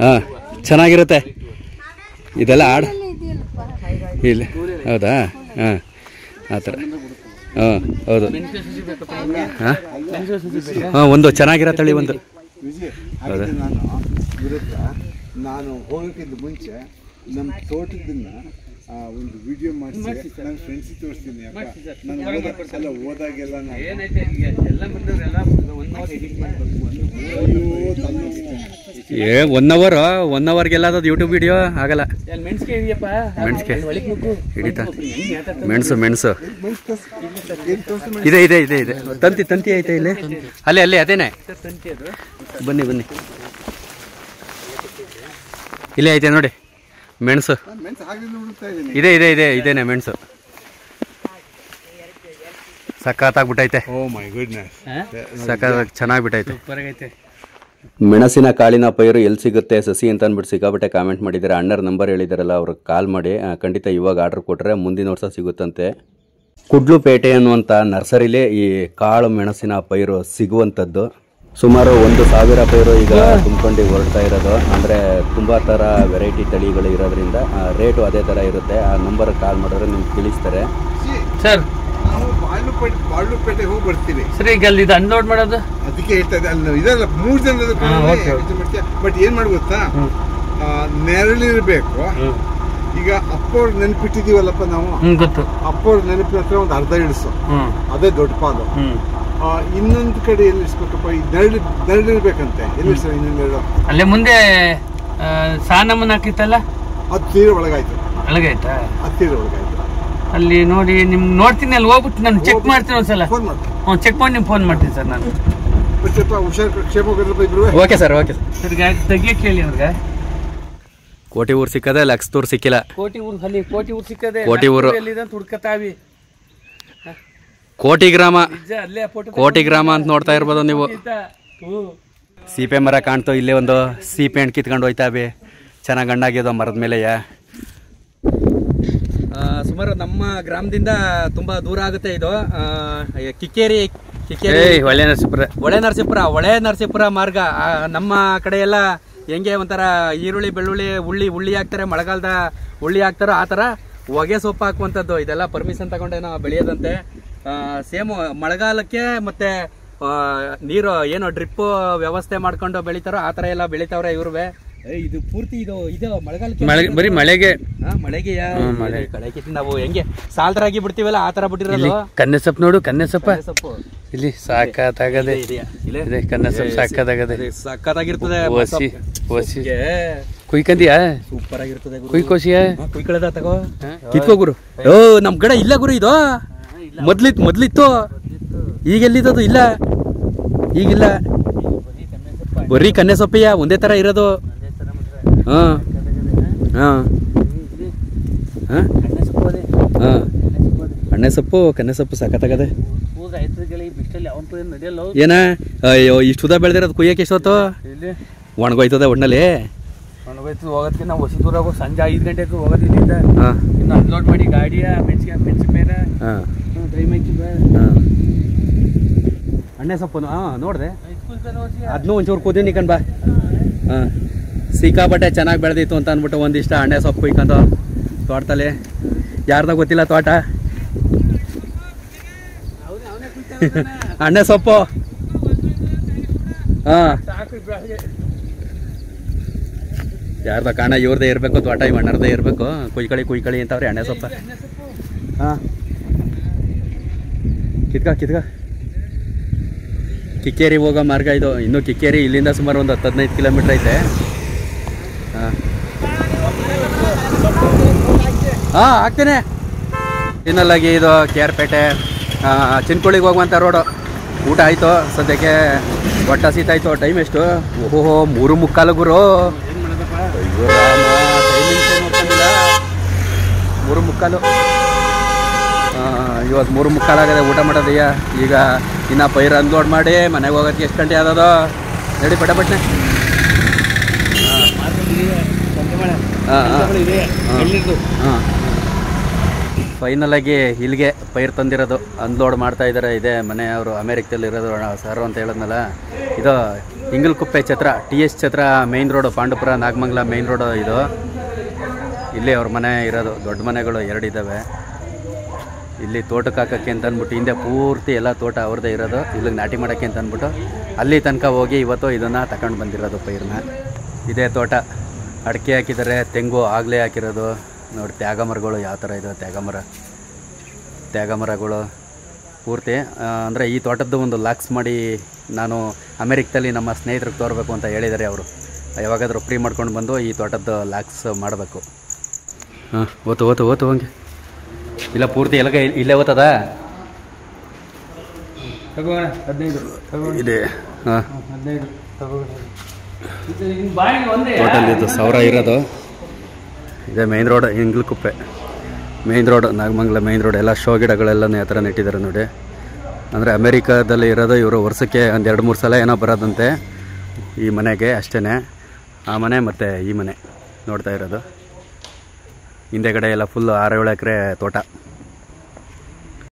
ಹಾಂ, ಚೆನ್ನಾಗಿರುತ್ತೆ ಇದೆಲ್ಲ. ಇಲ್ಲ, ಹೌದಾ? ಹಾಂ, ಆ ಥರ. ಹಾಂ, ಹೌದು. ಹಾಂ, ಒಂದು ಚೆನ್ನಾಗಿರೋ ತಳಿ ಒಂದು. ಹೌದಾ? ನಾನು ಹೋಗೋಕ್ಕಿಂತ ಮುಂಚೆ ನಮ್ಮ ತೋಟದನ್ನ ಒಂದು ವಿಡಿಯೋ ಮಾಡಿಸಿ ನನ್ನ ಫ್ರೆಂಡ್ಸಿಗೆ ತೋರಿಸ್ತೀನಿ. ನಾನು ಓದಾಗೆಲ್ಲ ಒನ್ ಅವರ್ಗೆಲ್ಲ ಅದು ಯೂಟ್ಯೂಬ್ ವಿಡಿಯೋ ಆಗಲ್ಲ. ಮೆಣಸಿಗೆ ಹಿಡಿತಾ ಮೆಣಸು ಇದೆ ತಂತಿ ಐತೆ ಇಲ್ಲಿ. ಅಲ್ಲಿ ಅದೇನೆ, ಬನ್ನಿ ಇಲ್ಲೇ ಐತೆ ನೋಡಿ ಮೆಣಸು. ಇದೇನೆ ಮೆಣಸು. ಸಖತ್ತಾಗ್ಬಿಟ್ಟೈತೆ. ಸಖತ್ ಚೆನ್ನಾಗ್ಬಿಟ್ಟೈತೆ. ಮೆಣಸಿನ ಕಾಳಿನ ಪೈರು ಎಲ್ಲಿ ಸಿಗುತ್ತೆ ಸಸಿ ಅಂತ ಅಂದ್ಬಿಟ್ಟು ಸಿಕ್ಕಾಬಿಟ್ಟೆ ಕಾಮೆಂಟ್ ಮಾಡಿದ್ದಾರೆ. ಅಣ್ಣರ ನಂಬರ್ ಹೇಳಿದಾರಲ್ಲ, ಅವ್ರಿಗೆ ಕಾಲ್ ಮಾಡಿ. ಖಂಡಿತ ಇವಾಗ ಆರ್ಡರ್ ಕೊಟ್ಟರೆ ಮುಂದಿನ ವರ್ಷ ಸಿಗುತ್ತಂತೆ. ಕುಡ್ಲುಪೇಟೆ ಅನ್ನುವಂಥ ನರ್ಸರಿಲೇ ಈ ಕಾಳು ಮೆಣಸಿನ ಪೈರು ಸಿಗುವಂಥದ್ದು. ಸುಮಾರು 1,000 ಪೈರು ಈಗ ತುಂಬಿಕೊಂಡು ಹೊರಡ್ತಾ ಇರೋದು. ಅಂದರೆ ತುಂಬ ಥರ ವೆರೈಟಿ ತಳಿಗಳು ಇರೋದ್ರಿಂದ ರೇಟು ಅದೇ ಥರ ಇರುತ್ತೆ. ಆ ನಂಬರ್ ಕಾಲ್ ಮಾಡಿದ್ರೆ ನಿಮ್ಗೆ ತಿಳಿಸ್ತಾರೆ. ಸರ್, ನಾವು ಬಾಳುಪೇಟೆಗೆ ಹೋಗಿ ಬರ್ತೀವಿ ಸರ್. ಈಗ ಅಲ್ಲಿ ಇದು ಅನ್ಲೋಡ್ ಮಾಡೋದು ಅದಕ್ಕೆ ಹೇಳ್ತಾ ಇದೆ. ಅಲ್ಲಿ ಇದೆಲ್ಲ 3 ಜನದ ಬಟ್ ಏನು ಮಾಡಿ ಗೊತ್ತಾ, ನೆರಳಿರಬೇಕು. ಈಗ ಅಪ್ಪವ್ರ ನೆನಪಿಟ್ಟಿದೀವಲ್ಲಪ್ಪ ನಾವು, ಗೊತ್ತು. ಅಪ್ಪವ್ರ ನೆನಪಿನ ಹತ್ರ ಒಂದು ಅರ್ಧ ಇಳಿಸು, ಅದೇ ದೊಡ್ಡ ಪಾಲು. ಇನ್ನೊಂದು ಕಡೆ ಎಲ್ಲಿ ಇಳಿಸ್ಬೇಕಪ್ಪ, ಈ ನೆರಳಿರ್ಬೇಕಂತೆ. ಎಲ್ಲಿ ಇಳಿಸ ಇನ್ನೊಂದು ಅಲ್ಲೇ ಮುಂದೆ ಸಾನಮ್ಮನ ಹಾಕಿತ್ತಲ್ಲ, ಅದು ತೀರ ಒಳಗಾಯ್ತು. ಒಳಗಾಯ್ತಾ? ಅದು ತೀರ ಒಳಗಾಯ್ತು. ಅಲ್ಲಿ ನೋಡಿ, ನಿಮ್ಗೆ ನೋಡ್ತೀನಿ, ಅಲ್ಲಿ ಹೋಗ್ಬಿಟ್ಟು ನಾನು ಚೆಕ್ ಮಾಡ್ತೀನಿ ಒಂದ್ಸಲ. ಫೋನ್ ಮಾಡ್ತೀನಿ. ಚೆಕ್ ಮಾಡಿ ನಿಮ್ಗೆ ಫೋನ್ ಮಾಡ್ತೀನಿ ಸರ್ ನಾನು. ಸ್ವಲ್ಪ ಹುಷಾರು, ಕ್ಷೇಮ ಇಬ್ರು. Okay sir. ಸರ್ ತೆಗಿಯಕ್ಕೆ ಹೇಳಿ ಅವ್ರಿಗೆ. ಕೋಟಿ ಊರು ಸಿಕ್ಕದೆ, ಲಕ್ಸ್ತೂರು ಸಿಕ್ಕಿಲ್ಲ. ಕೋಟಿ ಊರು ಸಿಕ್ಕದೆ, ಕೋಟಿ ಊರು ಹುಡ್ಕತಾವಿ. ಕೋಟಿ ಗ್ರಾಮ ಅಂತ ನೋಡ್ತಾ ಇರ್ಬೋದು ನೀವು. ಸೀಪೆ ಮರ ಕಾಣ್ತು. ಇಲ್ಲೇ ಒಂದು ಸೀಪೆ ಹಣ್ಣು ಕಿತ್ಕೊಂಡು ಹೋಯ್ತಾವೆ, ಚೆನ್ನಾಗಿ ಹಣ್ಣಾಗ್ಯದ ಮರದ ಮೇಲೆ. ಸುಮಾರು ನಮ್ಮ ಗ್ರಾಮದಿಂದ ತುಂಬಾ ದೂರ ಆಗುತ್ತೆ ಇದು. ಕಿಕ್ಕೇರಿ ಹೊಳೆ ನರಸೀಪುರ ಮಾರ್ಗ. ನಮ್ಮ ಕಡೆ ಎಲ್ಲ ಹೆಂಗೆ ಒಂಥರ ಈರುಳ್ಳಿ ಬೆಳ್ಳುಳ್ಳಿ ಉಳ್ಳಿ ಹಾಕ್ತಾರೆ, ಮಳೆಗಾಲದ ಉಳ್ಳಿ ಹಾಕ್ತಾರೋ ಆ ಥರ ಹೊಗೆ ಸೊಪ್ಪು ಹಾಕುವಂಥದ್ದು. ಇದೆಲ್ಲ ಪರ್ಮಿಷನ್ ತಗೊಂಡೆ ನಾವು ಬೆಳೆಯೋದಂತೆ. ಸೇಮ್ ಮಳೆಗಾಲಕ್ಕೆ ಮತ್ತೆ ನೀರು ಏನು ಡ್ರಿಪ್ ವ್ಯವಸ್ಥೆ ಮಾಡ್ಕೊಂಡು ಬೆಳಿತಾರೋ ಆ ಥರ ಎಲ್ಲ ಬೆಳಿತಾವ್ರೆ ಇವ್ರುವೆ. ಇದು ಪೂರ್ತಿ ಇದು ಮಳೆಗಾಲಕ್ಕೆ ಬರೀ ಮಳೆಗೆ ನಾವು ಹೆಂಗೆ ಸಾಲ್ತರಾಗಿ ಬಿಡ್ತೀವಲ್ಲ ಆ ತರ ಬಿಟ್ಟಿರೋದು. ಕನ್ನೆಸೊಪ್ಪು ನೋಡು, ಕನ್ನೆಸೊಪ್ಪು ಇಲ್ಲಿ ಸಾಕಾಗದೆ, ಕನ್ನೆಸೊಪ್ಪು ಸಾಕಾಗಿರ್ತದೆ. ಕುಯ್ಕಂದಿಯಾ? ಸೂಪರ್ ಆಗಿರ್ತದೆ. ಕುಯ್ಕೋಸಿಯ ಕುಯ್ಕಳದ ತಗೋ, ಕಿತ್ಕೋ ಗುರು. ಓ ನಮ್ ಕಡೆ ಇಲ್ಲ ಗುರು, ಇದು ಮೊದ್ಲಿತ್ತು. ಈಗೆಲ್ಲಿದ್ದು? ಇಲ್ಲ, ಈಗಿಲ್ಲ. ಬರೀ ಕನ್ನೆಸೊಪ್ಪಿಯ ಒಂದೇ ತರ ಇರೋದು. ಕನ್ನೆಸೊಪ್ಪು ಸಖತ್ತಾಗದೆ. ರೈತರಿಗೆ ಬಿಟ್ಟಲ್ಲಿ ಅವನ ನಡೆಯಲ್ಲ ಏನ ಅಯ್ಯೋ ಇಷ್ಟು ಉದ ಬೆಳೆದಿರೋದು ಕುಯ್ಯಕ್ಕೆ ಎಷ್ಟೊತ್ತು ಇಲ್ಲಿ ಒಣಗೋಯ್ತದ ಒಣ್ಣಲ್ಲಿ ಒಣಗೋಯ್ತು ಹೋಗೋದಕ್ಕೆ ನಾವು ಹೊಸ ದೂರ ಹೋಗಿ ಸಂಜೆ 5 ಗಂಟೆಗೆ ಹೋಗೋದು ಇಲ್ಲಿಂದ ಹಾಂ ಇನ್ನು ಅನ್ಲೋಡ್ ಮಾಡಿ ಗಾಡಿಯ ಮೆಣಸಿನ ಮೇಲೆ ಹಾಂ ಡ್ರೈ ಮೆಣಸಿನ ಹಾಂ ಅಣ್ಣೆ ಸೊಪ್ಪು ಹಾಂ ನೋಡಿದೆ ಅದನ್ನೂ ಒಂಚೂರು ಕೂದೀನಿ ಕಣ್ ಬಾ ಹಾಂ ಸಿಕ್ಕಾಪಟ್ಟೆ ಚೆನ್ನಾಗಿ ಬೆಳೆದಿತ್ತು ಅಂತ ಅಂದ್ಬಿಟ್ಟು ಒಂದಿಷ್ಟ ಅಣ್ಣೆ ಸೊಪ್ಪು ಕುಯ್ಕೊಂಡು ತೋಟದಲ್ಲಿ ಯಾರ್ದಾಗ ಗೊತ್ತಿಲ್ಲ ತೋಟ ಅಣ್ಣೆ ಸೊಪ್ಪು ಹಾಂ ಯಾರ್ದ ಕಾಣ ಇವ್ರದೇ ಇರಬೇಕು ತೋಟ ಇವ್ ಅಣ್ಣರದೇ ಇರಬೇಕು ಕುಯ್ಕಳಿ ಅಂತವ್ರೆ ಎಣ್ಣೆ ಸೊಪ್ಪ ಹಾಂ ಕಿತ್ಕ ಕಿಕ್ಕೇರಿ ಹೋಗೋ ಮಾರ್ಗ ಇದು ಇನ್ನು ಕಿಕ್ಕೇರಿ ಇಲ್ಲಿಂದ ಸುಮಾರು ಒಂದು 10-15 ಕಿಲೋಮೀಟ್ರ್ ಐತೆ ಹಾಂ ಹಾಂ ಹಾಕ್ತೇನೆ ಇನ್ನಲ್ಲಾಗಿ ಇದು KR-ಪೇಟೆ ಚಿನ್ಕುಳಿಗೆ ಹೋಗುವಂಥ ರೋಡು ಊಟ ಆಯಿತು ಸದ್ಯಕ್ಕೆ ಹೊಟ್ಟೆ ಹಸಿತಾಯ್ತು ಟೈಮ್ ಎಷ್ಟು ಓಹೋ 3:45 ಗುರು ಅಯ್ಯೋ ರಾಮ ಟೈಮಿಂಗ್ಸ್ ನೋಡ್ಕೊಂಡಿಲ್ಲ 3:45 ಇವಾಗ 3:45 ಆಗದೆ ಊಟ ಮಾಡೋದಯ್ಯ ಈಗ ಇನ್ನು ಪೈರ್ ಅನ್ಲೋಡ್ ಮಾಡಿ ಮನೆಗೆ ಹೋಗೋದಕ್ಕೆ ಎಷ್ಟು ಗಂಟೆ ಆದದು ನಡಿ ಪಟಪಟ್ನೆ ಹಾಂ ಫೈನಲಾಗಿ ಇಲ್ಲಿಗೆ ಪೈರ್ ತಂದಿರೋದು ಅನ್ಲೋಡ್ ಮಾಡ್ತಾ ಇದ್ದಾರೆ ಇದೆ ಮನೆ ಅವರು ಅಮೇರಿಕದಲ್ಲಿ ಇರೋದು ಸರ್ ಅಂತ ಹೇಳಿದ್ನಲ್ಲ ಇದು ಇಂಗಲ್ಕುಪ್ಪೆ Chatra TS Chatra main road Pandupura Nagamangala main road ಇದು ಇಲ್ಲಿ ಅವ್ರ ಮನೆ ಇರೋದು ದೊಡ್ಡ ಮನೆಗಳು 2 ಇದ್ದಾವೆ ಇಲ್ಲಿ ತೋಟಕ್ಕೆ ಹಾಕೋಕ್ಕೆ ಅಂತ ಅಂದ್ಬಿಟ್ಟು ಹಿಂದೆ ಪೂರ್ತಿ ಎಲ್ಲ ತೋಟ ಅವ್ರದ್ದೇ ಇರೋದು ಇಲ್ಲಿಗೆ ನಾಟಿ ಮಾಡೋಕ್ಕೆ ಅಂತ ಅಂದ್ಬಿಟ್ಟು ಅಲ್ಲಿ ತನಕ ಹೋಗಿ ಇವತ್ತು ಇದನ್ನು ತಗೊಂಡು ಬಂದಿರೋದು ಪೈರನ್ನ ಇದೇ ತೋಟ ಅಡಿಕೆ ಹಾಕಿದ್ದಾರೆ ತೆಂಗು ಆಗಲೇ ಹಾಕಿರೋದು ನೋಡಿ ತ್ಯಾಗ ಮರಗಳು ಯಾವ ಥರ ಇದೆ ತ್ಯಾಗ ಮರಗಳು ಪೂರ್ತಿ ಅಂದರೆ ಈ ತೋಟದ್ದು ಒಂದು ಲಾಕ್ಸ್ ಮಾಡಿ ನಾನು ಅಮೇರಿಕದಲ್ಲಿ ನಮ್ಮ ಸ್ನೇಹಿತರಿಗೆ ತೋರಬೇಕು ಅಂತ ಹೇಳಿದ್ದಾರೆ ಅವರು ಯಾವಾಗಾದರೂ ಫ್ರೀ ಮಾಡ್ಕೊಂಡು ಬಂದು ಈ ತೋಟದ್ದು ಲಾಕ್ಸ್ ಮಾಡಬೇಕು ಹಾಂ ಓತು ಹಂಗೆ ಇಲ್ಲ ಪೂರ್ತಿ ಎಲ್ಲ ಇಲ್ಲೇ ಓದ್ತದ ತಗೋಣ 15 ಇದೆ ಹಾಂ 15 ತಗೋಣ ಬಾಯಿ ಒಂದೇ ಟೋಟಲ್ ಇದು 1000 ಇರೋದು ಇದೆ main road Ingalkuppe main road Nagamangala main road ಎಲ್ಲ ಶೋ ಗಿಡಗಳೆಲ್ಲನೂ ಯಾವ ಥರ ನೆಟ್ಟಿದ್ದಾರೆ ನೋಡಿ ಅಂದರೆ ಅಮೇರಿಕಾದಲ್ಲಿ ಇರೋದು ಇವರು ವರ್ಷಕ್ಕೆ ಒಂದು 2-3 ಸಲ ಏನೋ ಬರೋದಂತೆ ಈ ಮನೆಗೆ ಅಷ್ಟೇ ಆ ಮನೆ ಮತ್ತು ಈ ಮನೆ ನೋಡ್ತಾ ಇರೋದು ಹಿಂದೆಗಡೆ ಎಲ್ಲ ಫುಲ್ಲು 6-7 ಎಕರೆ ತೋಟ